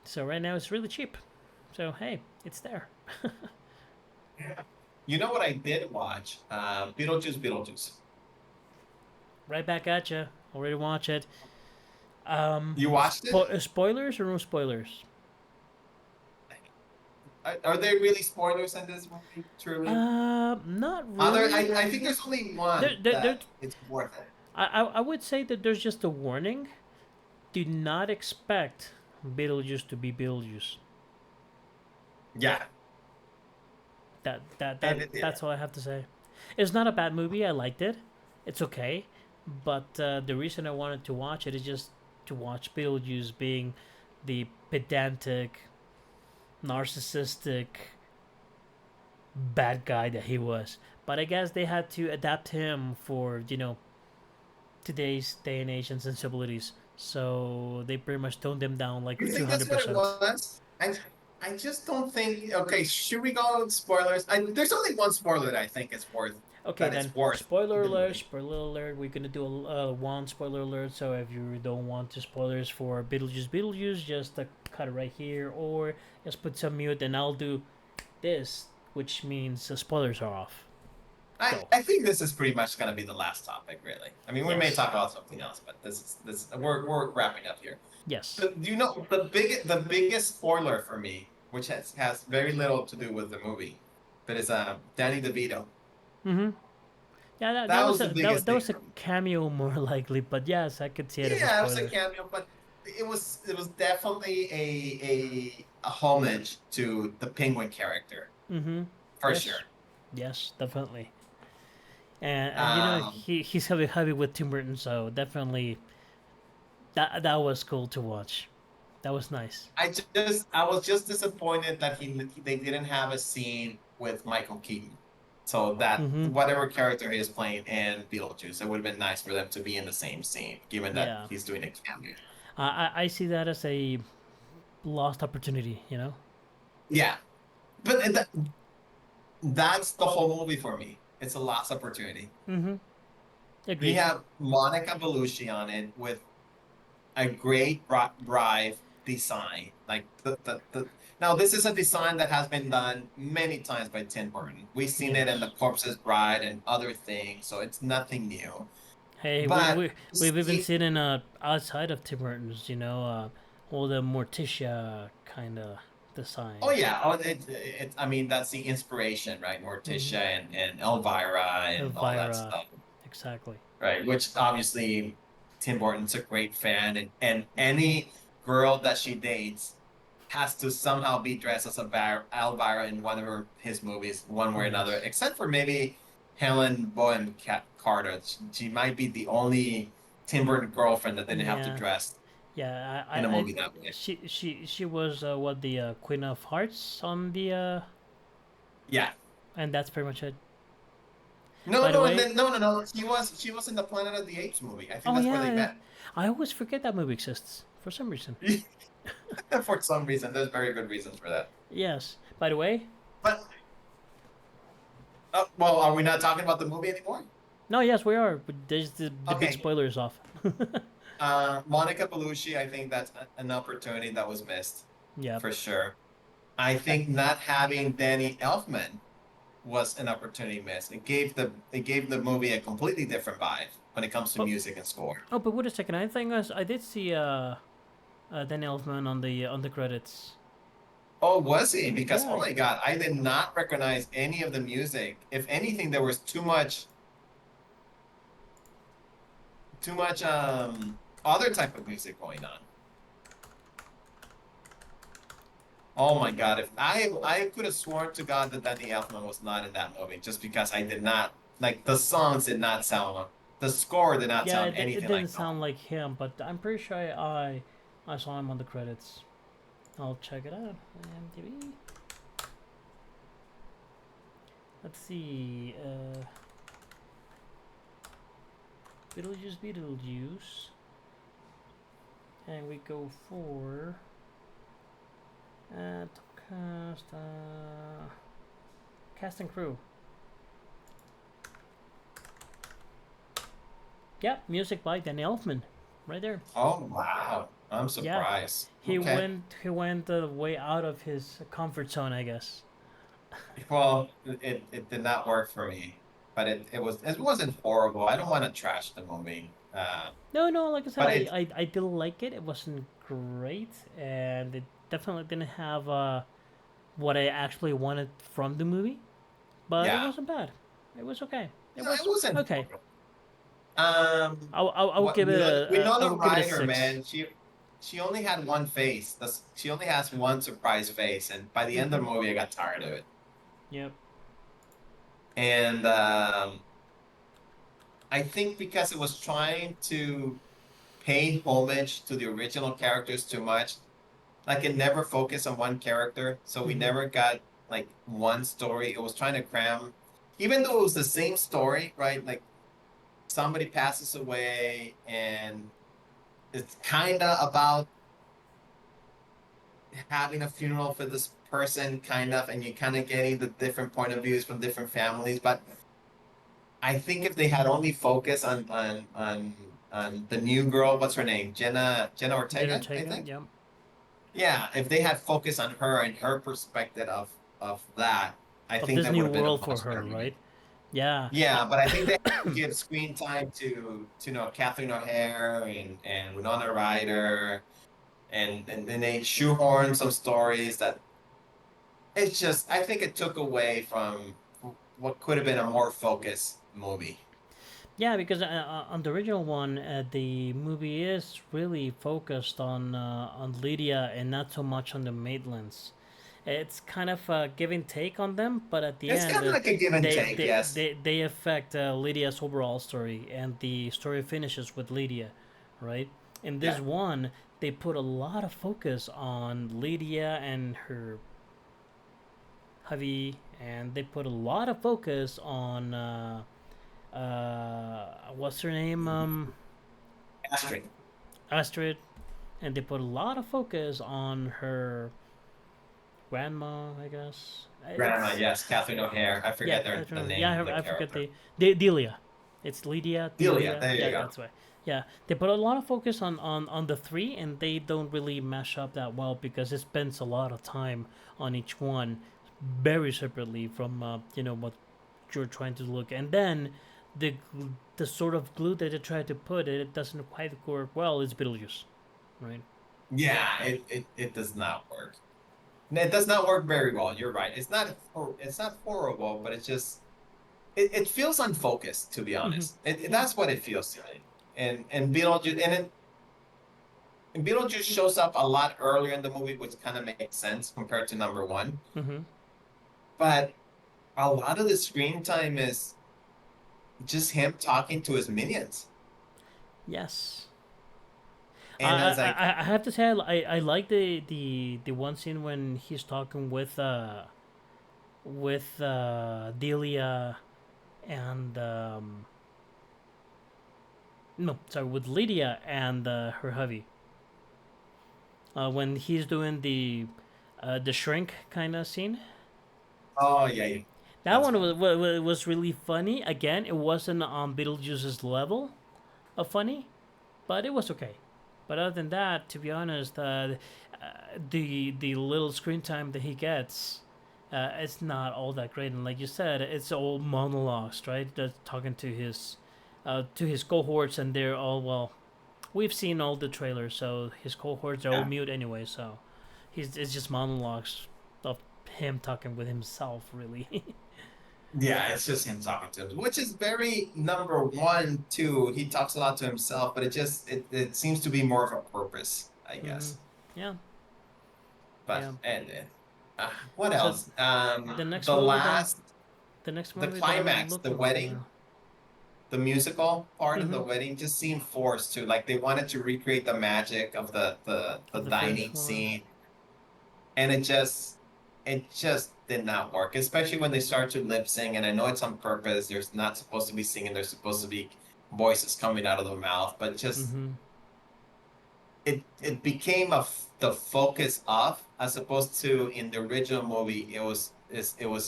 Speaker 1: So right now it's really cheap. So hey, it's there.
Speaker 2: You know what I did watch? Beetlejuice.
Speaker 1: Right back at you. Already watch it.
Speaker 2: You watched it?
Speaker 1: Spoilers or no spoilers?
Speaker 2: Are there really spoilers in this movie? Truly?
Speaker 1: Not
Speaker 2: Other,
Speaker 1: really.
Speaker 2: I think there's only one
Speaker 1: There,
Speaker 2: that it's worth it.
Speaker 1: I would say that there's just a warning. Do not expect Beetlejuice to be Beetlejuice.
Speaker 2: Yeah, yeah.
Speaker 1: That's all I have to say. It's not a bad movie. I liked it. It's okay, but the reason I wanted to watch it is just to watch Beetlejuice being the pedantic, narcissistic bad guy that he was. But I guess they had to adapt him for today's day and age and sensibilities. So they pretty much toned him down like
Speaker 2: You
Speaker 1: two
Speaker 2: think that's
Speaker 1: hundred
Speaker 2: what it
Speaker 1: percent.
Speaker 2: was? I just don't think. Okay, should we go with spoilers? There's only one spoiler that I think is worth
Speaker 1: Okay,
Speaker 2: that it's
Speaker 1: then
Speaker 2: worth
Speaker 1: spoiler
Speaker 2: the
Speaker 1: alert!
Speaker 2: movie.
Speaker 1: Spoiler alert! We're gonna do a one spoiler alert. So if you don't want to spoilers for Beetlejuice, just cut it right here, or just put some mute, and I'll do this, which means the spoilers are off. Go.
Speaker 2: I think this is pretty much going to be the last topic, really. I mean, we may
Speaker 1: Yes.
Speaker 2: talk about something else, but this we're wrapping up here.
Speaker 1: Yes.
Speaker 2: But the biggest spoiler for me, which has very little to do with the movie, but is Danny DeVito.
Speaker 1: Mm-hmm. Yeah,
Speaker 2: That was the biggest
Speaker 1: that
Speaker 2: thing
Speaker 1: was a
Speaker 2: for me.
Speaker 1: cameo more likely, but yes, I could see it as a
Speaker 2: Yeah, it was a
Speaker 1: spoiler.
Speaker 2: cameo, but it was definitely a homage to the Penguin character
Speaker 1: Mm-hmm.
Speaker 2: for
Speaker 1: Yes.
Speaker 2: sure.
Speaker 1: Yes, definitely. And
Speaker 2: Um,
Speaker 1: he's heavy with Tim Burton, so definitely that was cool to watch. That was nice.
Speaker 2: I was just disappointed that they didn't have a scene with Michael Keaton. So that
Speaker 1: Mm-hmm.
Speaker 2: whatever character he is playing in Beetlejuice, it would have been nice for them to be in the same scene, given that
Speaker 1: Yeah.
Speaker 2: he's doing a cameo.
Speaker 1: I see that as a lost opportunity. You know.
Speaker 2: Yeah, but that's the whole movie for me. It's a lost opportunity.
Speaker 1: Mm-hmm.
Speaker 2: You
Speaker 1: Agreed.
Speaker 2: have Monica Bellucci on it with a great bride design. Like now, this is a design that has been done many times by Tim Burton. We've seen it in The
Speaker 1: Yes.
Speaker 2: Corpse's Bride and other things, so it's nothing new.
Speaker 1: Hey,
Speaker 2: But
Speaker 1: we've even
Speaker 2: he,
Speaker 1: seen in outside of Tim Hortons, you know, all the Morticia kind of
Speaker 2: oh
Speaker 1: designs.
Speaker 2: yeah, I mean, that's the inspiration, right? Morticia
Speaker 1: Mm-hmm.
Speaker 2: and Elvira and all that
Speaker 1: Elvira,
Speaker 2: stuff,
Speaker 1: exactly.
Speaker 2: right? Which obviously Tim Burton's a great fan, and any girl that she dates has to somehow be dressed as a Elvira in one of his movies, one way or another,
Speaker 1: Yes.
Speaker 2: except for maybe Helen Bonham Carter. She might be the only Tim Burton girlfriend that didn't have to
Speaker 1: Yeah.
Speaker 2: dress
Speaker 1: Yeah.
Speaker 2: in a movie that way.
Speaker 1: She was what the Queen of Hearts on the
Speaker 2: Yeah.
Speaker 1: and that's pretty much it.
Speaker 2: No,
Speaker 1: By the
Speaker 2: no, and
Speaker 1: way,
Speaker 2: then no. She was in the Planet of the Apes movie. I think
Speaker 1: oh
Speaker 2: that's where
Speaker 1: yeah,
Speaker 2: they
Speaker 1: yeah.
Speaker 2: met.
Speaker 1: I always forget that movie exists for some reason.
Speaker 2: For some reason. There's very good reasons for that.
Speaker 1: Yes. By the way,
Speaker 2: But well, are we not talking about the movie anymore?
Speaker 1: no, yes, we are. But there's the big
Speaker 2: Okay.
Speaker 1: spoilers off.
Speaker 2: Monica Bellucci, I think that's an opportunity that was missed
Speaker 1: Yep.
Speaker 2: for sure. I think not having Danny Elfman was an opportunity missed. It gave the movie a completely different vibe when it comes to
Speaker 1: Oh,
Speaker 2: music and score.
Speaker 1: oh, but wait a second. I think I did see Danny Elfman on the credits.
Speaker 2: Oh, was he? Because oh
Speaker 1: Yeah,
Speaker 2: my God, I did not recognize any of the music. If anything, there was too much other type of music going on. Oh my God, if I could have sworn to God that Danny Elfman was not in that movie just because I did not like the songs did not sound the score did not
Speaker 1: yeah.
Speaker 2: sound
Speaker 1: It
Speaker 2: anything
Speaker 1: didn't
Speaker 2: like the
Speaker 1: sound like him, but I'm pretty sure I saw him on the credits. I'll check it out. IMDb. Let's see. Beetlejuice, Beetlejuice, and we go for uh, cast cast and crew. Yeah, music by Danny Elfman, right there.
Speaker 2: Oh wow. I'm
Speaker 1: Yeah,
Speaker 2: surprised. Okay.
Speaker 1: he went way out of his comfort zone, I guess.
Speaker 2: Well, it did not work for me, but it wasn't horrible. I don't want to trash the movie.
Speaker 1: No, no, like I said,
Speaker 2: But it
Speaker 1: I did like it. It wasn't great, and it definitely didn't have what I actually wanted from the movie. But it
Speaker 2: yeah.
Speaker 1: wasn't bad. It was okay. It
Speaker 2: No, it
Speaker 1: was
Speaker 2: wasn't
Speaker 1: okay.
Speaker 2: horrible.
Speaker 1: I would give it
Speaker 2: We know
Speaker 1: I
Speaker 2: the
Speaker 1: would give it a
Speaker 2: writer,
Speaker 1: 6.
Speaker 2: man. She only had one face. She only has one surprise face, and by the end of
Speaker 1: Mm-hmm.
Speaker 2: the movie, I got tired of it.
Speaker 1: Yep.
Speaker 2: And I think because it was trying to pay homage to the original characters too much, like it never focused on one character, so we
Speaker 1: Mm-hmm.
Speaker 2: never got like one story. It was trying to cram, even though it was the same story, right? Like somebody passes away, and it's kind of about having a funeral for this person, kind of, and you kind of getting the different point of views from different families. But I think if they had only focused on the new girl, what's her name, Jenna
Speaker 1: Dinner
Speaker 2: Ortega, I
Speaker 1: Ortega.
Speaker 2: think.
Speaker 1: Yep.
Speaker 2: Yeah, if they had focused on her and her perspective of that, I
Speaker 1: Of
Speaker 2: think
Speaker 1: this
Speaker 2: that would
Speaker 1: new
Speaker 2: have been a
Speaker 1: world for
Speaker 2: much
Speaker 1: her,
Speaker 2: better
Speaker 1: right?
Speaker 2: movie.
Speaker 1: Yeah.
Speaker 2: Yeah, but I think they had to give screen time to Catherine O'Hare and Winona Ryder, and then they shoehorn some stories that it's just I think it took away from what could have been a more focused movie.
Speaker 1: Yeah, because on the original one, the movie is really focused on Lydia and not so much on the Maitlands. It's kind of a give and take on them, but at the
Speaker 2: It's
Speaker 1: end,
Speaker 2: kind of like a give and take, yes.
Speaker 1: they affect Lydia's overall story, and the story finishes with Lydia, right? In this
Speaker 2: Yeah.
Speaker 1: one, they put a lot of focus on Lydia and Javi, and they put a lot of focus on what's her name,
Speaker 2: Astrid.
Speaker 1: Astrid, and they put a lot of focus on her grandma, I guess.
Speaker 2: Grandma,
Speaker 1: It's
Speaker 2: yes, Catherine O'Hare. I
Speaker 1: yeah,
Speaker 2: forget the
Speaker 1: Catherine.
Speaker 2: name
Speaker 1: Yeah,
Speaker 2: of the
Speaker 1: I forget
Speaker 2: character.
Speaker 1: the Delia. It's Lydia,
Speaker 2: Delia,
Speaker 1: Delia.
Speaker 2: there you
Speaker 1: Yeah,
Speaker 2: go.
Speaker 1: that's right. Yeah, they put a lot of focus on the three, and they don't really mash up that well because it spends a lot of time on each one, very separately from what you're trying to look. And then the sort of glue that they try to put it doesn't quite work well. It's Beetlejuice, right?
Speaker 2: Yeah, it does not work. It does not work very well. You're right. It's not horrible, but it's just it feels unfocused, to be
Speaker 1: Mm-hmm.
Speaker 2: honest.
Speaker 1: Yeah.
Speaker 2: That's what it feels to me. And Beetlejuice and Beetlejuice shows up a lot earlier in the movie, which kind of makes sense compared to number one.
Speaker 1: Mm-hmm.
Speaker 2: But a lot of the screen time is just him talking to his minions.
Speaker 1: Yes.
Speaker 2: And I was like,
Speaker 1: I have to say I like the one scene when he's talking with Delia and no, sorry, with Lydia and her hubby. When he's doing the shrink kind of scene.
Speaker 2: oh yeah, yeah,
Speaker 1: That
Speaker 2: that's
Speaker 1: one
Speaker 2: funny.
Speaker 1: was really funny. Again, it wasn't on Beetlejuice's level of funny, but it was okay. But other than that, to be honest, the little screen time that he gets, it's not all that great. And like you said, it's all monologues, right? That's talking to his cohorts, and they're all well. We've seen all the trailers, so his cohorts are all
Speaker 2: Yeah.
Speaker 1: mute anyway. So it's just monologues of him talking with himself, really.
Speaker 2: Yeah, it's just him talking to him, which is very number one, too. He talks a lot to himself, but it seems to be more of a purpose, I
Speaker 1: Mm-hmm.
Speaker 2: guess.
Speaker 1: Yeah,
Speaker 2: But
Speaker 1: yeah.
Speaker 2: and what
Speaker 1: So
Speaker 2: else?
Speaker 1: the next
Speaker 2: The
Speaker 1: movie that
Speaker 2: last,
Speaker 1: the next
Speaker 2: the
Speaker 1: movie that I'm
Speaker 2: climax, the
Speaker 1: looking
Speaker 2: wedding,
Speaker 1: for.
Speaker 2: the musical part of
Speaker 1: Mm-hmm.
Speaker 2: the wedding just seemed forced to. Like they wanted to recreate the magic of the
Speaker 1: Of the first
Speaker 2: dining
Speaker 1: one.
Speaker 2: scene, and it just did not work, especially when they start to lip sync. And I know it's on purpose. There's not supposed to be singing. There's supposed to be voices coming out of the mouth, but just
Speaker 1: Mm-hmm.
Speaker 2: it became the focus of, as opposed to in the original movie it was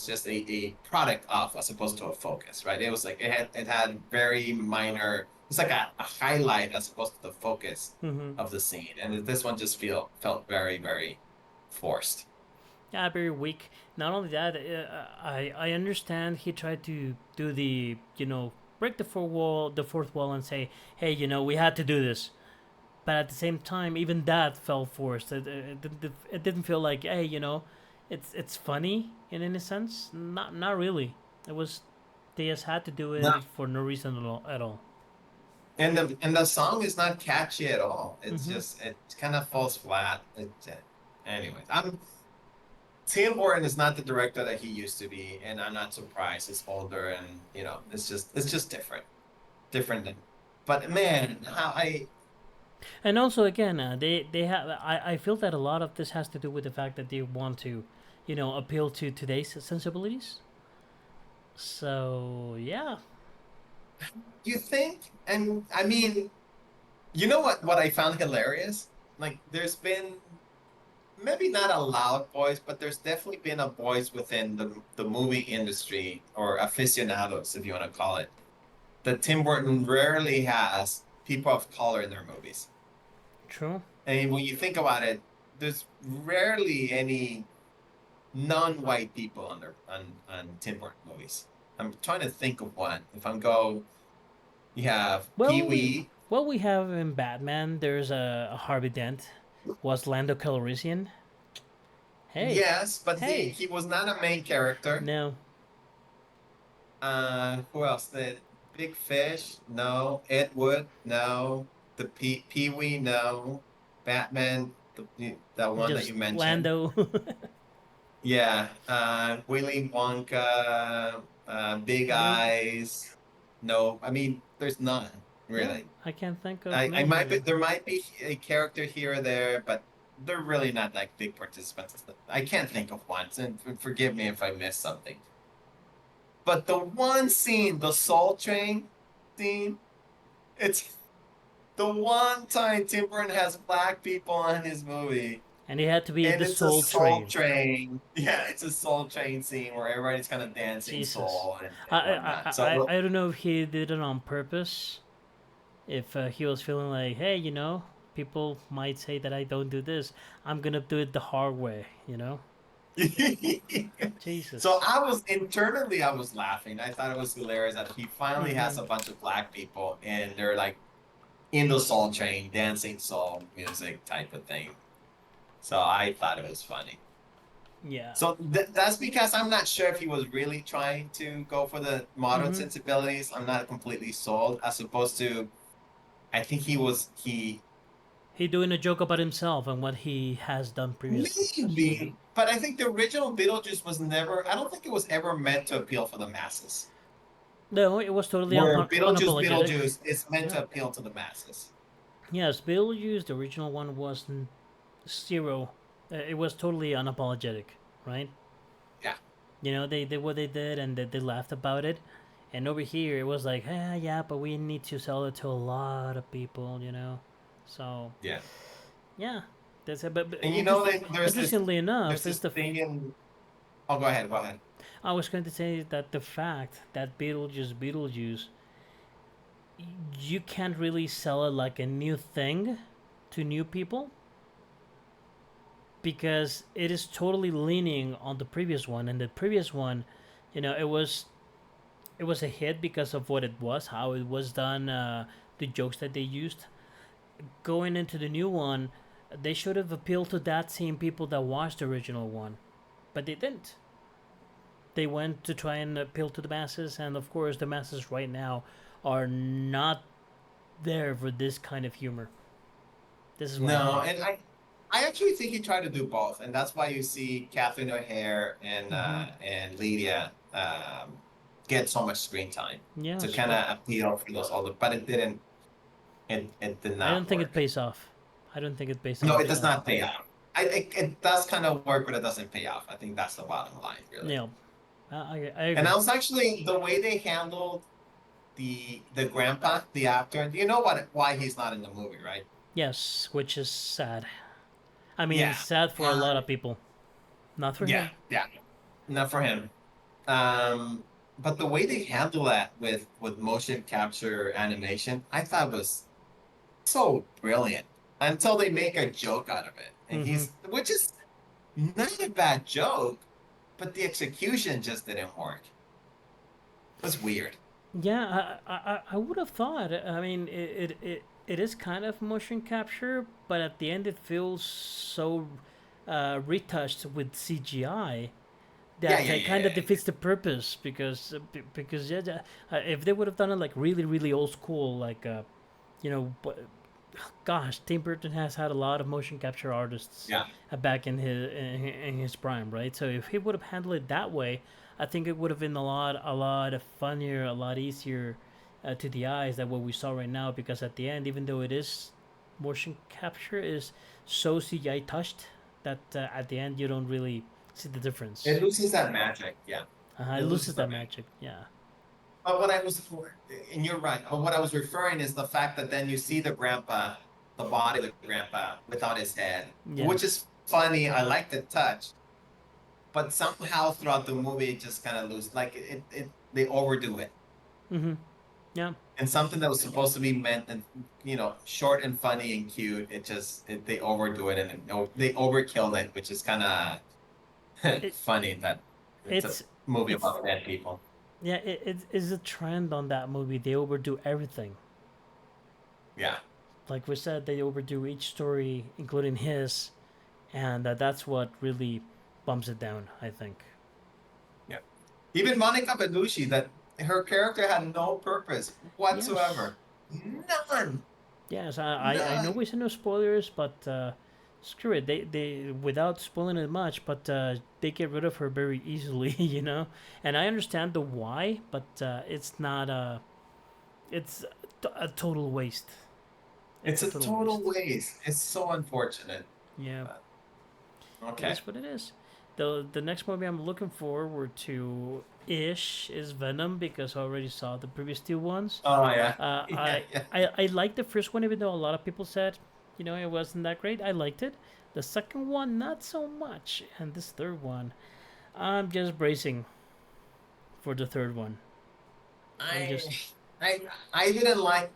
Speaker 2: just a product of, as opposed to a focus, right? It was like it had very minor. It's like a highlight as opposed to the focus
Speaker 1: Mm-hmm.
Speaker 2: of the scene, and this one just felt very very forced.
Speaker 1: Yeah, very weak. Not only that, I understand he tried to do break the fourth wall, and say, hey, we had to do this. But at the same time, even that felt forced. It didn't feel like, hey, it's funny in any sense. Not really. It was they just had to do
Speaker 2: No,
Speaker 1: it for no reason at all.
Speaker 2: and the song is not catchy at all. It's
Speaker 1: Mm-hmm.
Speaker 2: just it kind of falls flat. Anyways, I'm Tim Burton is not the director that he used to be, and I'm not surprised. He's older, and it's just different. But man, how I
Speaker 1: And also, again, they have. I feel that a lot of this has to do with the fact that they want to, appeal to today's sensibilities. So yeah.
Speaker 2: you think, and I mean, you know what I found hilarious? Like, there's been maybe not a loud voice, but there's definitely been a voice within the movie industry, or aficionados, if you want to call it, that Tim Burton rarely has people of color in their movies.
Speaker 1: True.
Speaker 2: And when you think about it, there's rarely any non-white people on Tim Burton movies. I'm trying to think of one. If I'm go, you have Pee
Speaker 1: Well,
Speaker 2: Wee.
Speaker 1: we have in Batman. There's a Harvey Dent. Was Lando Calrissian? Hey,
Speaker 2: Yes, but he
Speaker 1: hey.
Speaker 2: he was not a main character.
Speaker 1: No,
Speaker 2: Who else? The Big Fish? No. Ed Wood? No. The Pee Wee? No. Batman? That one that
Speaker 1: just
Speaker 2: you mentioned?
Speaker 1: Lando.
Speaker 2: Yeah, Willy Wonka, Big
Speaker 1: Nope.
Speaker 2: Eyes. No, I mean, there's none
Speaker 1: Yeah,
Speaker 2: really.
Speaker 1: I can't think of
Speaker 2: I
Speaker 1: many
Speaker 2: might be
Speaker 1: either.
Speaker 2: there might be a character here or there, but they're really not like big participants. I can't think of one, and forgive me if I missed something. But the one scene, the Soul Train scene, it's the one time Tim Burton has black people on his movie,
Speaker 1: And he had to be at
Speaker 2: and
Speaker 1: the
Speaker 2: it's a
Speaker 1: Soul
Speaker 2: Soul
Speaker 1: Train.
Speaker 2: Train. Yeah, it's a Soul Train scene where everybody's kind of dancing
Speaker 1: Jesus.
Speaker 2: soul and whatnot. So
Speaker 1: I don't know if he did it on purpose. If he was feeling like, hey, people might say that I don't do this. I'm gonna do it the hard way.
Speaker 2: So
Speaker 1: Jesus.
Speaker 2: I was laughing. I thought it was hilarious that he finally
Speaker 1: Mm-hmm.
Speaker 2: has a bunch of black people and they're like in the soul train, dancing soul music type of thing. So I thought it was funny.
Speaker 1: Yeah.
Speaker 2: So that's because I'm not sure if he was really trying to go for the modern
Speaker 1: Mm-hmm.
Speaker 2: sensibilities. I'm not completely sold, as opposed to I think he
Speaker 1: He doing a joke about himself and what he has done previously.
Speaker 2: maybe, but I think the original Beetlejuice was never. I don't think it was ever meant to appeal for the masses.
Speaker 1: No, it was totally
Speaker 2: Where
Speaker 1: unapologetic.
Speaker 2: Beetlejuice is meant
Speaker 1: Yeah.
Speaker 2: to appeal to the masses.
Speaker 1: Yes, Beetlejuice, the original one, was zero. It was totally unapologetic, right?
Speaker 2: Yeah,
Speaker 1: They did what they did and they laughed about it. And over here, it was like, yeah, but we need to sell it to a lot of people. So,
Speaker 2: yeah.
Speaker 1: yeah, that's it. But
Speaker 2: And you know that
Speaker 1: interestingly enough,
Speaker 2: there's
Speaker 1: is
Speaker 2: this
Speaker 1: the
Speaker 2: thing in. Oh, go ahead, go ahead.
Speaker 1: I was going to say that the fact that Beetlejuice, you can't really sell it like a new thing to new people because it is totally leaning on the previous one, and the previous one, it was a hit because of what it was, how it was done, the jokes that they used. Going into the new one, they should have appealed to that same people that watched the original one, but they didn't. They went to try and appeal to the masses, and of course, the masses right now are not there for this kind of humor. This is what I
Speaker 2: No,
Speaker 1: think.
Speaker 2: and I actually think he tried to do both, and that's why you see Catherine O'Hare
Speaker 1: Mm-hmm.
Speaker 2: and Lydia get so much screen time to
Speaker 1: Yes,
Speaker 2: kind
Speaker 1: but
Speaker 2: of appeal for those older, but it didn't. It did
Speaker 1: I don't
Speaker 2: not
Speaker 1: think it
Speaker 2: work.
Speaker 1: pays off. I don't think it pays
Speaker 2: No, it
Speaker 1: off.
Speaker 2: does not pay off. It does kind of work, but it doesn't pay off. I think that's the bottom line, really.
Speaker 1: No, I
Speaker 2: And
Speaker 1: agree.
Speaker 2: I was actually the way they handled the grandpa, the actor. Do you know why he's not in the movie, right?
Speaker 1: Yes, which is sad. I mean,
Speaker 2: Yeah,
Speaker 1: sad for a lot of people, not for
Speaker 2: yeah,
Speaker 1: him.
Speaker 2: yeah. Not for him. Um, but the way they handle that with motion capture animation, I thought was so brilliant. Until they make a joke out of it, and
Speaker 1: Mm-hmm.
Speaker 2: which is not a bad joke, but the execution just didn't work. It was weird.
Speaker 1: Yeah, I would have thought. I mean, it is kind of motion capture, but at the end it feels so retouched with CGI
Speaker 2: Yeah,
Speaker 1: that
Speaker 2: yeah, yeah,
Speaker 1: kind of
Speaker 2: yeah.
Speaker 1: defeats the purpose because yeah, if they would have done it like really really old school, like you know, gosh, Tim Burton has had a lot of motion capture artists
Speaker 2: Yeah.
Speaker 1: back in his prime, right? So if he would have handled it that way, I think it would have been a lot funnier, a lot easier to the eyes than what we saw right now. Because at the end, even though it is motion capture, is so CGI touched that at the end you don't really see the difference.
Speaker 2: It loses that magic. Yeah.
Speaker 1: It
Speaker 2: It
Speaker 1: loses
Speaker 2: loses the
Speaker 1: that
Speaker 2: magic.
Speaker 1: magic. Yeah.
Speaker 2: But what I was, and you're right, but what I was referring is the fact that then you see the grandpa, the body of the grandpa without his head, which
Speaker 1: Yes.
Speaker 2: is funny. I like the touch, but somehow throughout the movie, it just kind of lose, like they overdo it.
Speaker 1: Mm-hmm. Yeah.
Speaker 2: And something that was supposed to be meant and, short and funny and cute, they overdo it and they overkill it, which is kind of
Speaker 1: It
Speaker 2: funny that it's a
Speaker 1: it's
Speaker 2: movie
Speaker 1: it's
Speaker 2: about dead people.
Speaker 1: yeah, it is a trend on that movie. They overdo everything.
Speaker 2: Yeah.
Speaker 1: Like we said, they overdo each story, including his, and that's what really bumps it down, I think.
Speaker 2: Yeah. Even Monica Bellucci, that her character had no purpose
Speaker 1: Yes,
Speaker 2: whatsoever. None.
Speaker 1: yes, I know
Speaker 2: None.
Speaker 1: we said no spoilers, but screw it. They without spoiling it much, but they get rid of her very easily, And I understand the why, but it's not a. It's a total waste. It's
Speaker 2: It's
Speaker 1: a
Speaker 2: a
Speaker 1: total
Speaker 2: total
Speaker 1: waste.
Speaker 2: waste. It's so unfortunate.
Speaker 1: Yeah,
Speaker 2: But,
Speaker 1: it
Speaker 2: okay.
Speaker 1: is what it is. The next movie I'm looking forward to ish is Venom because I already saw the previous two ones.
Speaker 2: Oh yeah.
Speaker 1: Uh,
Speaker 2: Yeah,
Speaker 1: I
Speaker 2: yeah.
Speaker 1: I liked the first one even though a lot of people said, it wasn't that great. I liked it. The second one not so much, and this third one, I'm just bracing for the third one. I'm
Speaker 2: I
Speaker 1: just
Speaker 2: I I didn't like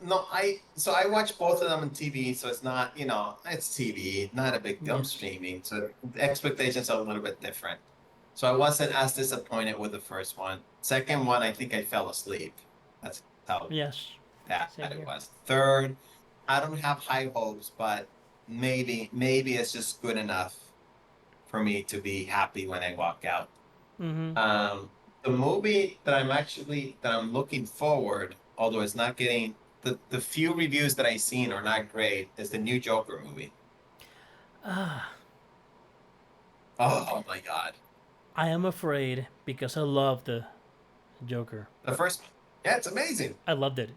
Speaker 2: no I so I watched both of them on TV, so it's not, it's TV, not a big deal. I'm
Speaker 1: yes,
Speaker 2: streaming, so the expectations are a little bit different. So I wasn't as disappointed with the first one. Second one, I think I fell asleep. That's how
Speaker 1: yes,
Speaker 2: bad
Speaker 1: same
Speaker 2: it
Speaker 1: here.
Speaker 2: was. Third, I don't have high hopes, but maybe it's just good enough for me to be happy when I walk out.
Speaker 1: Mm-hmm.
Speaker 2: Um, the movie that I'm looking forward, although it's not getting the few reviews that I've seen are not great, is the new Joker movie.
Speaker 1: Ah,
Speaker 2: Oh my God.
Speaker 1: I am afraid because I love the Joker.
Speaker 2: The first one. Yeah, it's amazing.
Speaker 1: I loved it.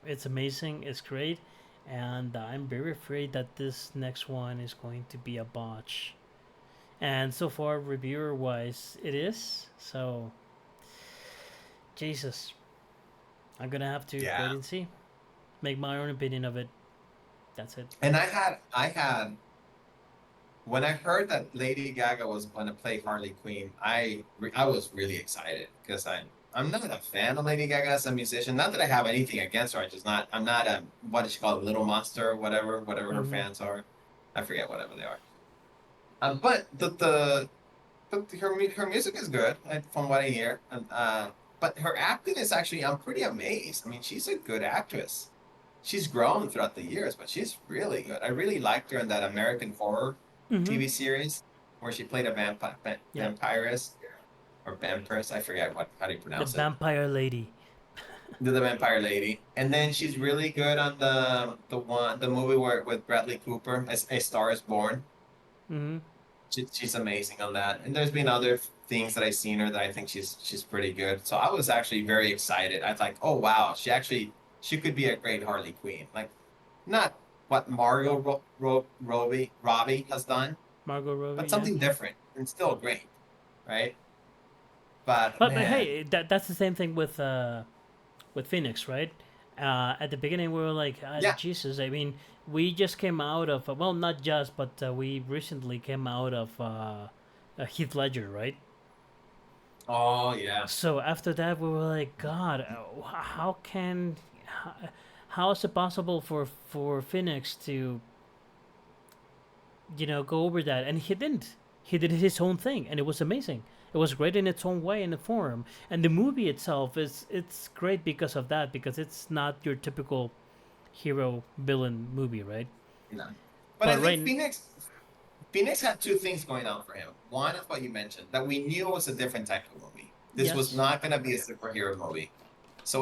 Speaker 1: It's amazing. It's great, and I'm very afraid that this next one is going to be a botch. And so far, reviewer wise, it is. So, Jesus, I'm gonna have to
Speaker 2: Yeah.
Speaker 1: wait and see. Make my own opinion of it. That's it.
Speaker 2: And I had when I heard that Lady Gaga was going to play Harley Quinn, I was really excited because I'm not a fan of Lady Gaga as a musician. Not that I have anything against her. I'm not a what is she called, Little Monster or whatever her
Speaker 1: Mm-hmm.
Speaker 2: fans are. I forget whatever they are. But her music is good from what I hear, and but her acting is actually I'm pretty amazed. I mean, she's a good actress. She's grown throughout the years, but she's really good. I really liked her in that American Horror
Speaker 1: Mm-hmm.
Speaker 2: TV series where she played a
Speaker 1: Yeah,
Speaker 2: vampirist or vampirist. I forget how do you
Speaker 1: the
Speaker 2: pronounce it.
Speaker 1: Vampire Lady.
Speaker 2: The vampire lady, and then she's really good on the movie where with Bradley Cooper, A Star Is Born.
Speaker 1: Mm-hmm.
Speaker 2: She's amazing on that. And there's been other things that I've seen her that I think she's pretty good. So I was actually very excited. I was like, oh wow, she could be a great Harley Quinn. Like not what Robbie has done,
Speaker 1: Margot Robbie.
Speaker 2: but
Speaker 1: Yeah.
Speaker 2: something different and still great, right? But
Speaker 1: But
Speaker 2: man,
Speaker 1: hey, that's the same thing with Phoenix, right? At the beginning, we were like,
Speaker 2: yeah.
Speaker 1: Jesus. I mean, we just came out of well, not just, but we recently came out of Heath Ledger, right?
Speaker 2: Oh yeah.
Speaker 1: So after that, we were like, God, how can, how, how is it possible for Phoenix to go over that? And he didn't. He did his own thing, and it was amazing. It was great in its own way and the form. And the movie itself it's great because of that, because it's not your typical hero villain movie, right?
Speaker 2: No. But I
Speaker 1: But
Speaker 2: think
Speaker 1: right,
Speaker 2: Phoenix had two things going on for him. One is what you mentioned, that we knew it was a different type of movie. This was
Speaker 1: yes,
Speaker 2: not going to be a superhero movie. So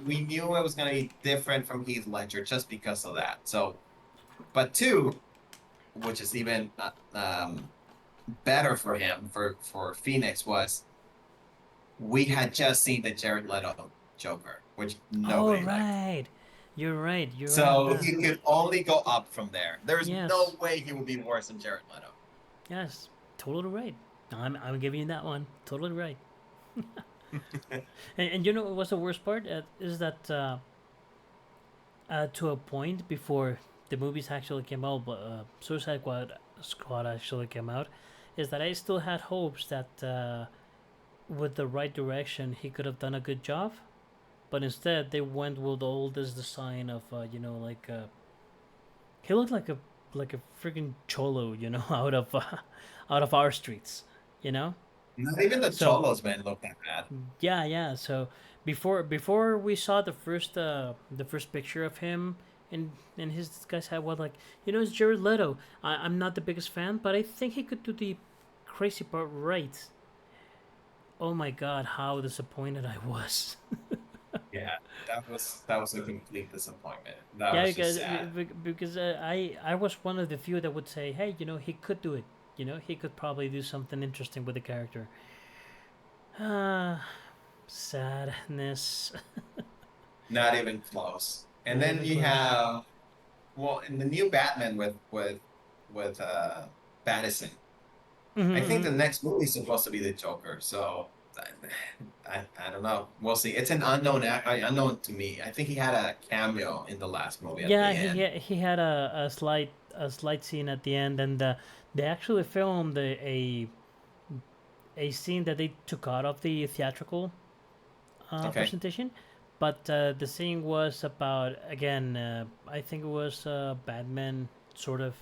Speaker 2: we knew it was going to be different from Heath Ledger just because of that. So, but two, which is even better for him, for Phoenix, was we had just seen the Jared Leto Joker, which
Speaker 1: oh
Speaker 2: nobody liked.
Speaker 1: right, you're right,
Speaker 2: So
Speaker 1: yeah,
Speaker 2: he could only go up from there. There's
Speaker 1: yes,
Speaker 2: no way he would be worse than Jared Leto.
Speaker 1: yes, totally right. I'm giving you that one, totally right. And you know what's the worst part is that to a point before the movies actually came out, but Squad actually came out, is that I still had hopes that with the right direction he could have done a good job, but instead they went with all this design of like he looked like a freaking cholo, out of our streets, you know.
Speaker 2: Not even the
Speaker 1: So
Speaker 2: Cholos man look that bad.
Speaker 1: yeah, yeah. So before we saw the first picture of him in his disguise hat, was like, it's Jared Leto. I'm not the biggest fan, but I think he could do the crazy part right. Oh my God, how disappointed I was.
Speaker 2: Yeah, that was a complete disappointment. That
Speaker 1: Yeah,
Speaker 2: was just sad.
Speaker 1: because I was one of the few that would say, hey, he could do it. He could probably do something interesting with the character. Ah, sadness.
Speaker 2: Not even close. And
Speaker 1: Not
Speaker 2: then
Speaker 1: even
Speaker 2: you
Speaker 1: close.
Speaker 2: have well in the new Batman with with Pattinson. I think
Speaker 1: Mm-hmm.
Speaker 2: the next movie is supposed to be the Joker, so I don't know. We'll see. It's an unknown to me. I think he had a cameo in the last movie at
Speaker 1: Yeah,
Speaker 2: the end.
Speaker 1: he had a slight scene at the end, and they actually filmed a scene that they took out of the theatrical
Speaker 2: Okay.
Speaker 1: presentation. But the scene was about, again, I think it was Batman sort of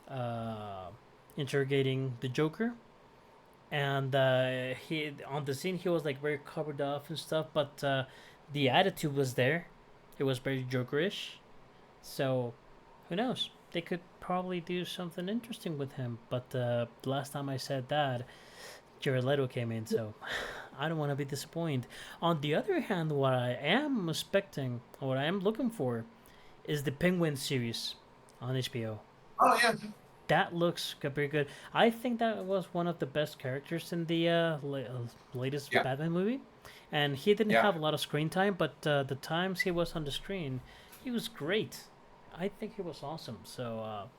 Speaker 1: uh, interrogating the Joker, and he on the scene he was like very covered up and stuff, but the attitude was there. It was very Jokerish. So who knows? They could probably do something interesting with him. But the last time I said that, Jared Leto came in, so I don't want to be disappointed. On the other hand, what I am expecting, what I am looking for, is the Penguin series on HBO.
Speaker 2: Oh yeah,
Speaker 1: That looks very good. I think that was one of the best characters in the latest
Speaker 2: yeah,
Speaker 1: Batman movie, and he didn't
Speaker 2: yeah.
Speaker 1: have a lot of screen time, but the times he was on the screen, he was great. I think he was awesome. So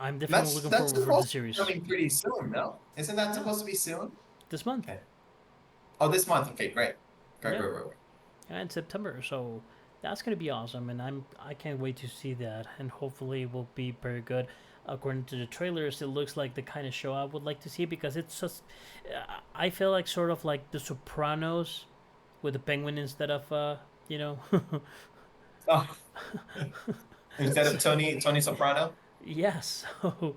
Speaker 1: I'm definitely looking
Speaker 2: That's
Speaker 1: forward for the
Speaker 2: supposed to be
Speaker 1: series.
Speaker 2: coming pretty soon, no? Isn't that
Speaker 1: Yeah,
Speaker 2: supposed to be soon?
Speaker 1: this month.
Speaker 2: Okay. Oh, this month. Okay, great. Great,
Speaker 1: Yeah,
Speaker 2: great, great, great.
Speaker 1: yeah, in September. So that's gonna be awesome, and I can't wait to see that, and hopefully it will be very good. According to the trailers, it looks like the kind of show I would like to see because it's just I feel like sort of like The Sopranos with the penguin instead of you know.
Speaker 2: Oh, instead
Speaker 1: So,
Speaker 2: of Tony Soprano?
Speaker 1: yes. So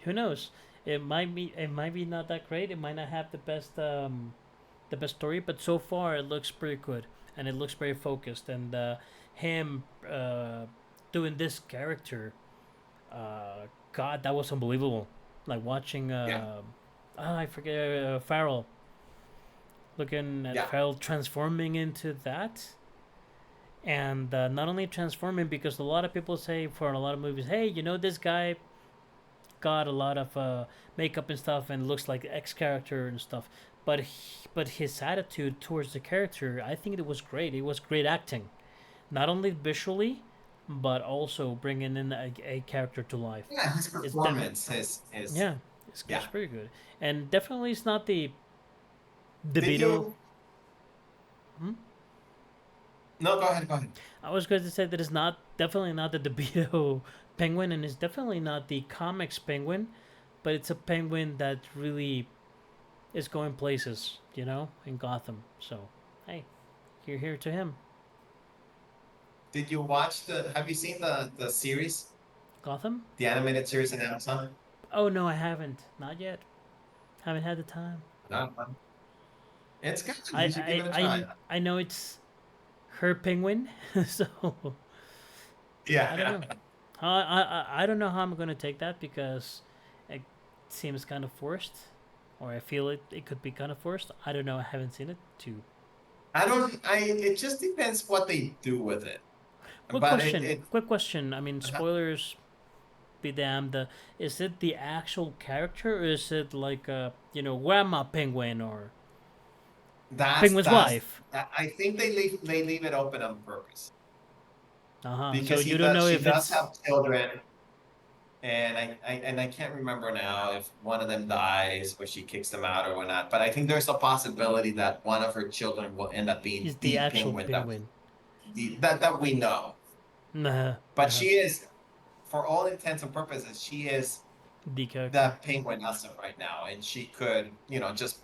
Speaker 1: who knows? It might be not that great. It might not have the best story, but so far it looks pretty good and it looks very focused. And him doing this character, God, that was unbelievable. Like watching,
Speaker 2: Yeah,
Speaker 1: I forget Farrell, looking at
Speaker 2: yeah.
Speaker 1: Farrell transforming into that. And not only transforming, because a lot of people say for a lot of movies, hey, this guy got a lot of makeup and stuff and looks like X character and stuff. But his attitude towards the character, I think it was great. It was great acting, not only visually, but also bringing in a character to life.
Speaker 2: Yeah, his
Speaker 1: It's def-
Speaker 2: performance is
Speaker 1: yeah, it's
Speaker 2: yeah.
Speaker 1: pretty good, and definitely it's not the
Speaker 2: Did
Speaker 1: Beetle.
Speaker 2: you
Speaker 1: Hmm?
Speaker 2: No, go ahead, go ahead.
Speaker 1: I was going to say that it's not definitely not the DeVito penguin, and it's definitely not the comics penguin, but it's a penguin that really is going places, in Gotham. So, hey, you're here to him.
Speaker 2: Did you have you seen the series,
Speaker 1: Gotham?
Speaker 2: the animated series in Amazon?
Speaker 1: Oh no, I haven't. Not yet. Haven't had the time.
Speaker 2: No. It's good.
Speaker 1: I
Speaker 2: You should give
Speaker 1: I
Speaker 2: it a
Speaker 1: I,
Speaker 2: try.
Speaker 1: I know it's her penguin, so I don't
Speaker 2: Yeah.
Speaker 1: know. I don't know how I'm gonna take that because it seems kind of forced, or I feel it could be kind of forced. I don't know. I haven't seen it too.
Speaker 2: It just depends what they do with it.
Speaker 1: Quick
Speaker 2: But
Speaker 1: question. Quick question. I mean,
Speaker 2: uh,
Speaker 1: spoilers be damned. Is it the actual character, or is it like Grandma Penguin or Penguin's
Speaker 2: that's,
Speaker 1: wife?
Speaker 2: I think they leave it open on purpose
Speaker 1: Uh huh. So
Speaker 2: because
Speaker 1: you don't know
Speaker 2: she
Speaker 1: if
Speaker 2: does
Speaker 1: it's
Speaker 2: have children, and I can't remember now if one of them dies or she kicks them out or whatnot. But I think there's a possibility that one of her children will end up being
Speaker 1: is the
Speaker 2: the
Speaker 1: actual
Speaker 2: penguin
Speaker 1: penguin.
Speaker 2: that we know.
Speaker 1: Nah,
Speaker 2: But
Speaker 1: uh-huh.
Speaker 2: she is, for all intents and purposes, she is
Speaker 1: The character.
Speaker 2: the penguin as of right now, and she could, just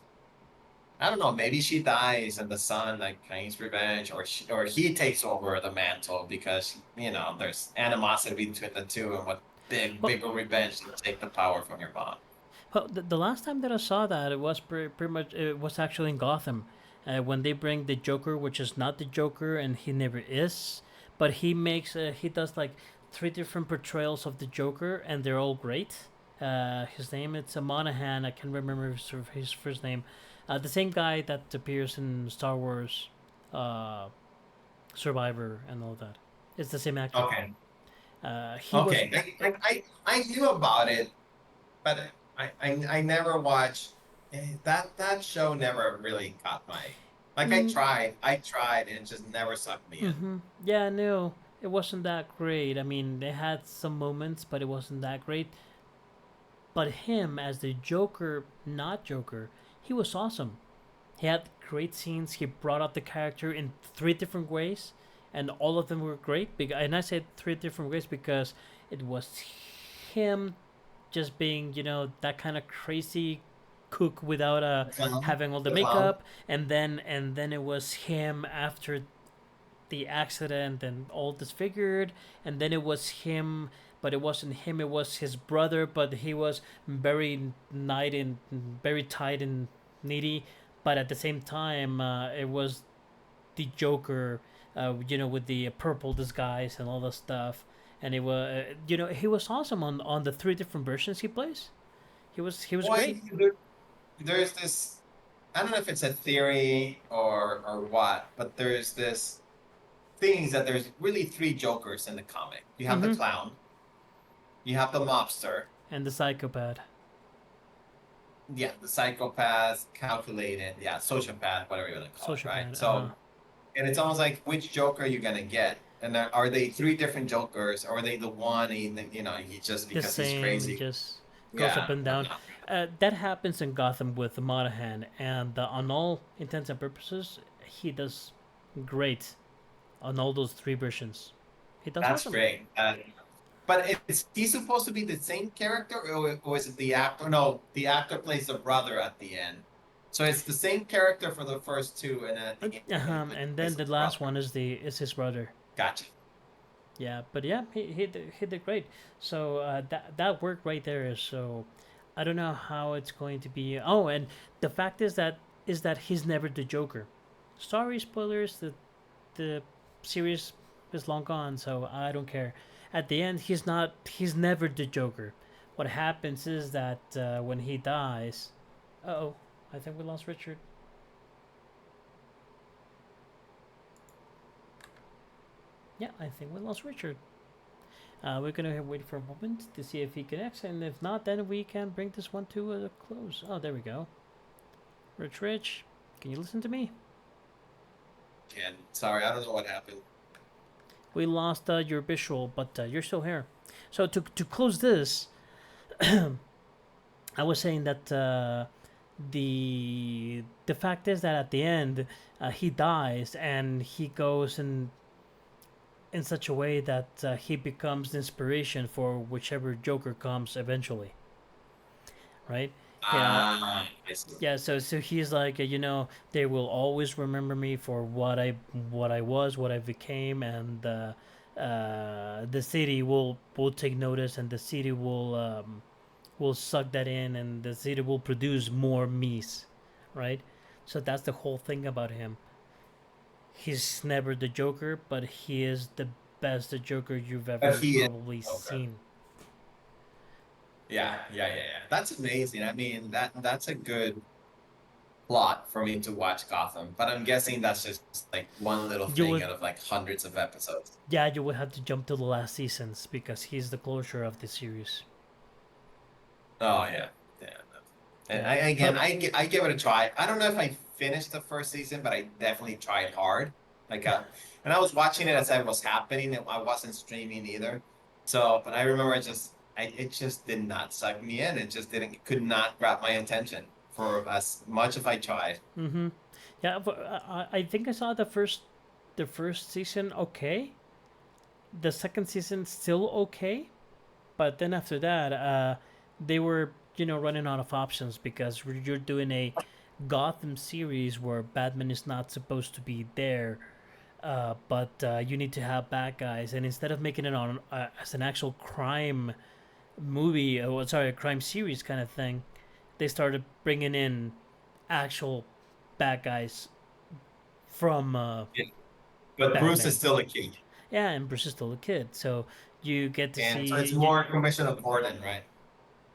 Speaker 2: I don't know, maybe she dies and the son like claims revenge, or he takes over the mantle because there's animosity between the two, and what
Speaker 1: Well,
Speaker 2: bigger revenge to take the power from your mom.
Speaker 1: the last time that I saw that, it was pretty much it was actually in Gotham, when they bring the Joker, which is not the Joker, and he never is, but he does like three different portrayals of the Joker, and they're all great. His name it's a Monahan. I can't remember his first name. The same guy that appears in Star Wars, uh, Survivor, and all that. It's the same actor.
Speaker 2: Okay,
Speaker 1: He was
Speaker 2: okay, I knew about it, but I never watched that show. Never really caught my like.
Speaker 1: mm,
Speaker 2: I tried, and it just never sucked me in.
Speaker 1: yeah, no. it wasn't that great. I mean, they had some moments, but it wasn't that great. But him as the Joker, not Joker, he was awesome. He had great scenes. He brought out the character in three different ways, and all of them were great. And I said three different ways because it was him just being, that kind of crazy cook without
Speaker 2: The clown,
Speaker 1: having all the
Speaker 2: the clown.
Speaker 1: makeup, and then it was him after the accident and all disfigured, and then it was him, but it wasn't him, it was his brother, but he was very tight and needy, but at the same time it was the Joker, with the purple disguise and all the stuff, and it was, he was awesome on the three different versions he plays. He was great.
Speaker 2: Boy, there's this. I don't know if it's a theory or what, but there's this things that there's really three Jokers in the comic. You have the
Speaker 1: Mm-hmm.
Speaker 2: clown, you have the mobster,
Speaker 1: And the psychopath.
Speaker 2: yeah, the psychopath, calculated, yeah, sociopath, whatever you want to call it, right?
Speaker 1: Sociopath, uh-huh.
Speaker 2: So, and it's almost like which Joker are you gonna get? And are they three different Jokers, or are they the one? He just
Speaker 1: The
Speaker 2: because he's
Speaker 1: same,
Speaker 2: crazy.
Speaker 1: just goes up
Speaker 2: Yeah,
Speaker 1: and
Speaker 2: I'm
Speaker 1: down.
Speaker 2: not.
Speaker 1: That happens in Gotham with Monahan, and on all intents and purposes, he does great on all those three versions. He does
Speaker 2: That's
Speaker 1: awesome.
Speaker 2: great. But is he supposed to be the same character, or is it the actor? No, the actor plays the brother at the end. So it's the same character for the first two, and at the end he
Speaker 1: And
Speaker 2: plays
Speaker 1: then
Speaker 2: the
Speaker 1: the last
Speaker 2: brother.
Speaker 1: one is his brother.
Speaker 2: Gotcha.
Speaker 1: Yeah, but yeah, he did great. So that work right there is so. I don't know how it's going to be. Oh, and the fact is that he's never the Joker. Sorry, spoilers. The series is long gone, so I don't care. At the end, he's not. He's never the Joker. What happens is that when he dies, oh, I think we lost Richard. Yeah, I think we lost Richard. We're gonna wait for a moment to see if he connects, and if not, then we can bring this one to a close. Oh, there we go. Rich, can you listen to me?
Speaker 2: And sorry, I don't know what happened.
Speaker 1: We lost your visual, but you're still here. So to close this, I was saying that the fact is that at the end he dies and he goes in such a way that he becomes the inspiration for whichever Joker comes eventually, right? Yeah,
Speaker 2: I see.
Speaker 1: yeah. So he's like, they will always remember me for what I was, what I became, and the city will take notice, and the city will suck that in, and the city will produce more me's, right? So that's the whole thing about him. He's never the Joker, but he is the best Joker you've
Speaker 2: But
Speaker 1: ever
Speaker 2: he is
Speaker 1: probably
Speaker 2: okay.
Speaker 1: seen.
Speaker 2: Yeah. That's amazing. I mean, that's a good plot for me to watch Gotham. But I'm guessing that's just like one little
Speaker 1: You
Speaker 2: thing
Speaker 1: would,
Speaker 2: out of like hundreds of episodes.
Speaker 1: yeah, you would have to jump to the last seasons because he's the closure of the series.
Speaker 2: Oh yeah. And
Speaker 1: Yeah,
Speaker 2: I again,
Speaker 1: but
Speaker 2: I give it a try. I don't know if I finished the first season, but I definitely tried hard. Like, and I was watching it as it was happening. And I wasn't streaming either. So, but I remember it just did not suck me in. It just didn't, could not grab my attention for as much as I tried.
Speaker 1: mm-hmm. Yeah, but I think I saw the first season okay. The second season still okay, but then after that, they were running out of options because you're doing a Gotham series where Batman is not supposed to be there, but you need to have bad guys, and instead of making it on as an actual crime movie, sorry, a crime series kind of thing, they started bringing in actual bad guys from
Speaker 2: Yeah. But Bruce is
Speaker 1: Batman.
Speaker 2: still a kid.
Speaker 1: Yeah, and Bruce is still a kid, so you get to
Speaker 2: And so it's
Speaker 1: see.
Speaker 2: more Commissioner Gordon, right?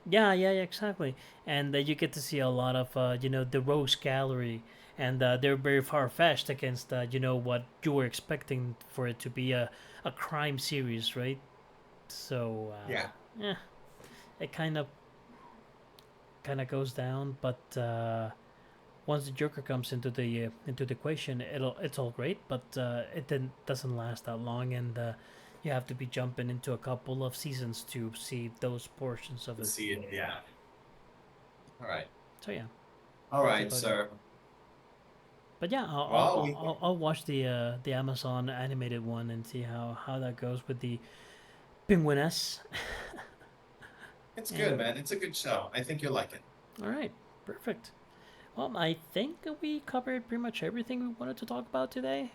Speaker 1: Yeah, exactly. And you get to see a lot of, the Rogues Gallery, and they're very far fetched against, what you were expecting for it to be a crime series, right? So,
Speaker 2: Yeah.
Speaker 1: yeah, it kind of goes down, but once the Joker comes into the equation, it's all great, but it then doesn't last that long, and you have to be jumping into a couple of seasons to see those portions of
Speaker 2: To
Speaker 1: it.
Speaker 2: see it. Yeah. All right.
Speaker 1: So yeah,
Speaker 2: All
Speaker 1: that's
Speaker 2: right,
Speaker 1: about it.
Speaker 2: sir.
Speaker 1: But yeah,
Speaker 2: Well, we
Speaker 1: I'll watch the Amazon animated one and see how that goes with the Penguiness.
Speaker 2: it's good,
Speaker 1: And
Speaker 2: man. It's a good show. I think you'll like it.
Speaker 1: all right, perfect. Well, I think we covered pretty much everything we wanted to talk about today,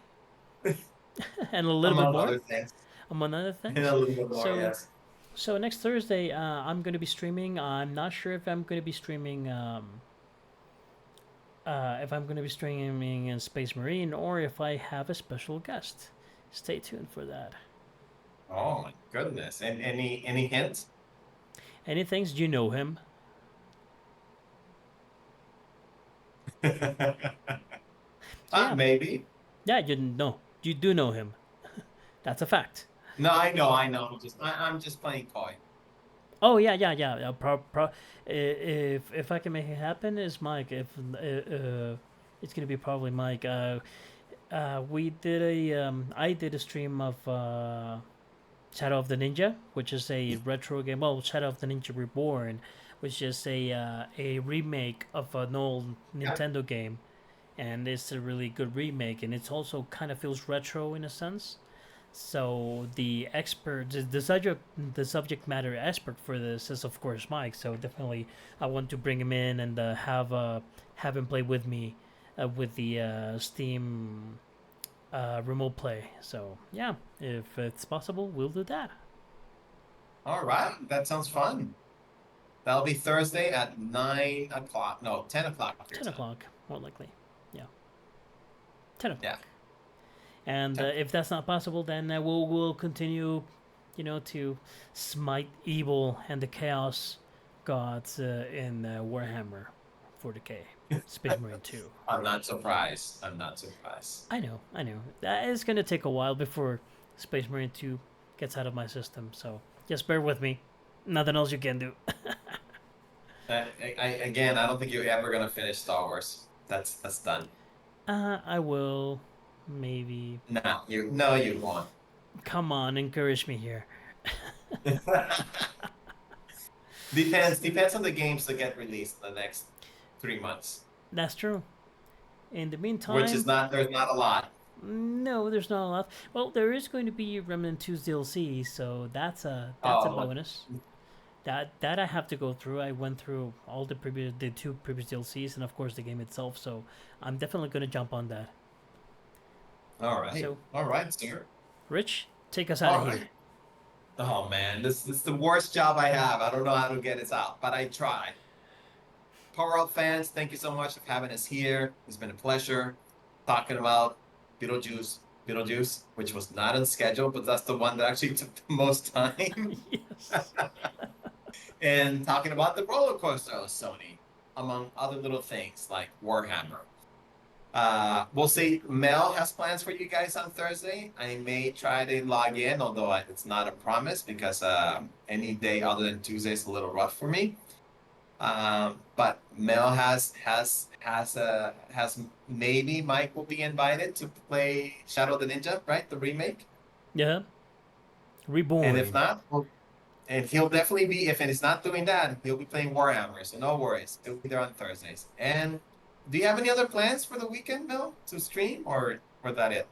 Speaker 1: and a little bit
Speaker 2: Among
Speaker 1: more,
Speaker 2: other things.
Speaker 1: among other
Speaker 2: And a
Speaker 1: things.
Speaker 2: little bit more,
Speaker 1: So,
Speaker 2: yes.
Speaker 1: next Thursday, I'm going to be streaming. I'm not sure if I'm going to be streaming. If I'm going to be streaming in Space Marine or if I have a special guest. Stay tuned for that.
Speaker 2: Oh my goodness. And any hints?
Speaker 1: Any things? Do you know him? So yeah,
Speaker 2: Maybe.
Speaker 1: yeah, you know, you do know him. That's a fact.
Speaker 2: No, I know, I know. I'm just playing coy.
Speaker 1: Oh yeah, yeah, yeah. If I can make it happen, is Mike. If it's gonna be probably Mike. We did I did a stream of Shadow of the Ninja, which is a retro game. Well, Shadow of the Ninja Reborn, which is a remake of an old
Speaker 2: Yeah.
Speaker 1: Nintendo game, and it's a really good remake, and it's also kind of feels retro in a sense. So the expert, the subject matter expert for this is of course Mike. So definitely, I want to bring him in and have him play with me with the Steam remote play. So yeah, if it's possible, we'll do that.
Speaker 2: All right. That sounds fun. That'll be Thursday at 9 o'clock. No, 10 o'clock your
Speaker 1: 10
Speaker 2: time.
Speaker 1: o'clock, more likely. Yeah, 10
Speaker 2: Yeah.
Speaker 1: o'clock. And
Speaker 2: 10.
Speaker 1: if that's not possible, then we'll continue, to smite evil and the chaos gods in Warhammer 40k, Space Marine 2.
Speaker 2: I'm not surprised. I'm not surprised.
Speaker 1: I know. That is gonna take a while before Space Marine 2 gets out of my system, so just bear with me. Nothing else you can do.
Speaker 2: Again, I don't think you're ever gonna finish Star Wars. That's done.
Speaker 1: I will, maybe.
Speaker 2: No, you won't.
Speaker 1: Come on, encourage me here.
Speaker 2: Depends on the games that get released in the next 3 months,
Speaker 1: That's true. In the
Speaker 2: which is
Speaker 1: meantime,
Speaker 2: not there's not a lot.
Speaker 1: no, there's not a lot. Well, there is going to be Remnant 2's DLC, so that's a
Speaker 2: Oh,
Speaker 1: bonus. That I have to go through. I went through all the two previous DLCs, and of course the game itself. So I'm definitely going to jump on that. So,
Speaker 2: all right, sir.
Speaker 1: Rich, take us out of
Speaker 2: All
Speaker 1: here.
Speaker 2: right. Oh man, this is the worst job I have. I don't know how to get it out, but I try. Power Up fans, thank you so much for having us here. It's been a pleasure talking about Beetlejuice, which was not on schedule, but that's the one that actually took the most time.
Speaker 1: Yes.
Speaker 2: And talking about the roller coaster of Sony, among other little things like Warhammer. We'll see. Mel has plans for you guys on Thursday. I may try to log in, although it's not a promise because any day other than Tuesday is a little rough for me. But Mel has maybe Mike will be invited to play Shadow the Ninja, right? The remake.
Speaker 1: Yeah.
Speaker 2: And if
Speaker 1: Reborn.
Speaker 2: not, and he'll definitely be, if it's not doing that, he'll be playing Warhammer. So no worries. He'll be there on Thursdays. And do you have any other plans for the weekend, Mel, to stream or that it?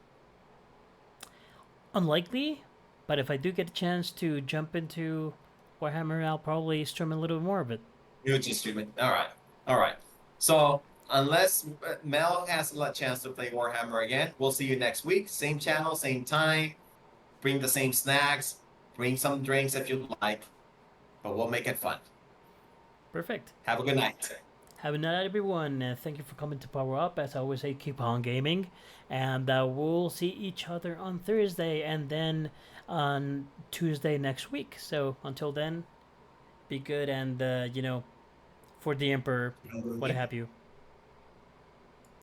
Speaker 1: Unlikely, but if I do get a chance to jump into Warhammer, I'll probably stream a little bit more of it.
Speaker 2: You're just streaming. All right. All right. So unless Mel has a chance to play Warhammer again, we'll see you next week. Same channel, same time. Bring the same snacks. Bring some drinks if you like, but we'll make it fun.
Speaker 1: Perfect.
Speaker 2: Have a good night.
Speaker 1: Have a night, everyone. Thank you for coming to Power Up. As I always say, keep on gaming. And we'll see each other on Thursday and then on Tuesday next week. So until then, be good and, for the Emperor, what have you.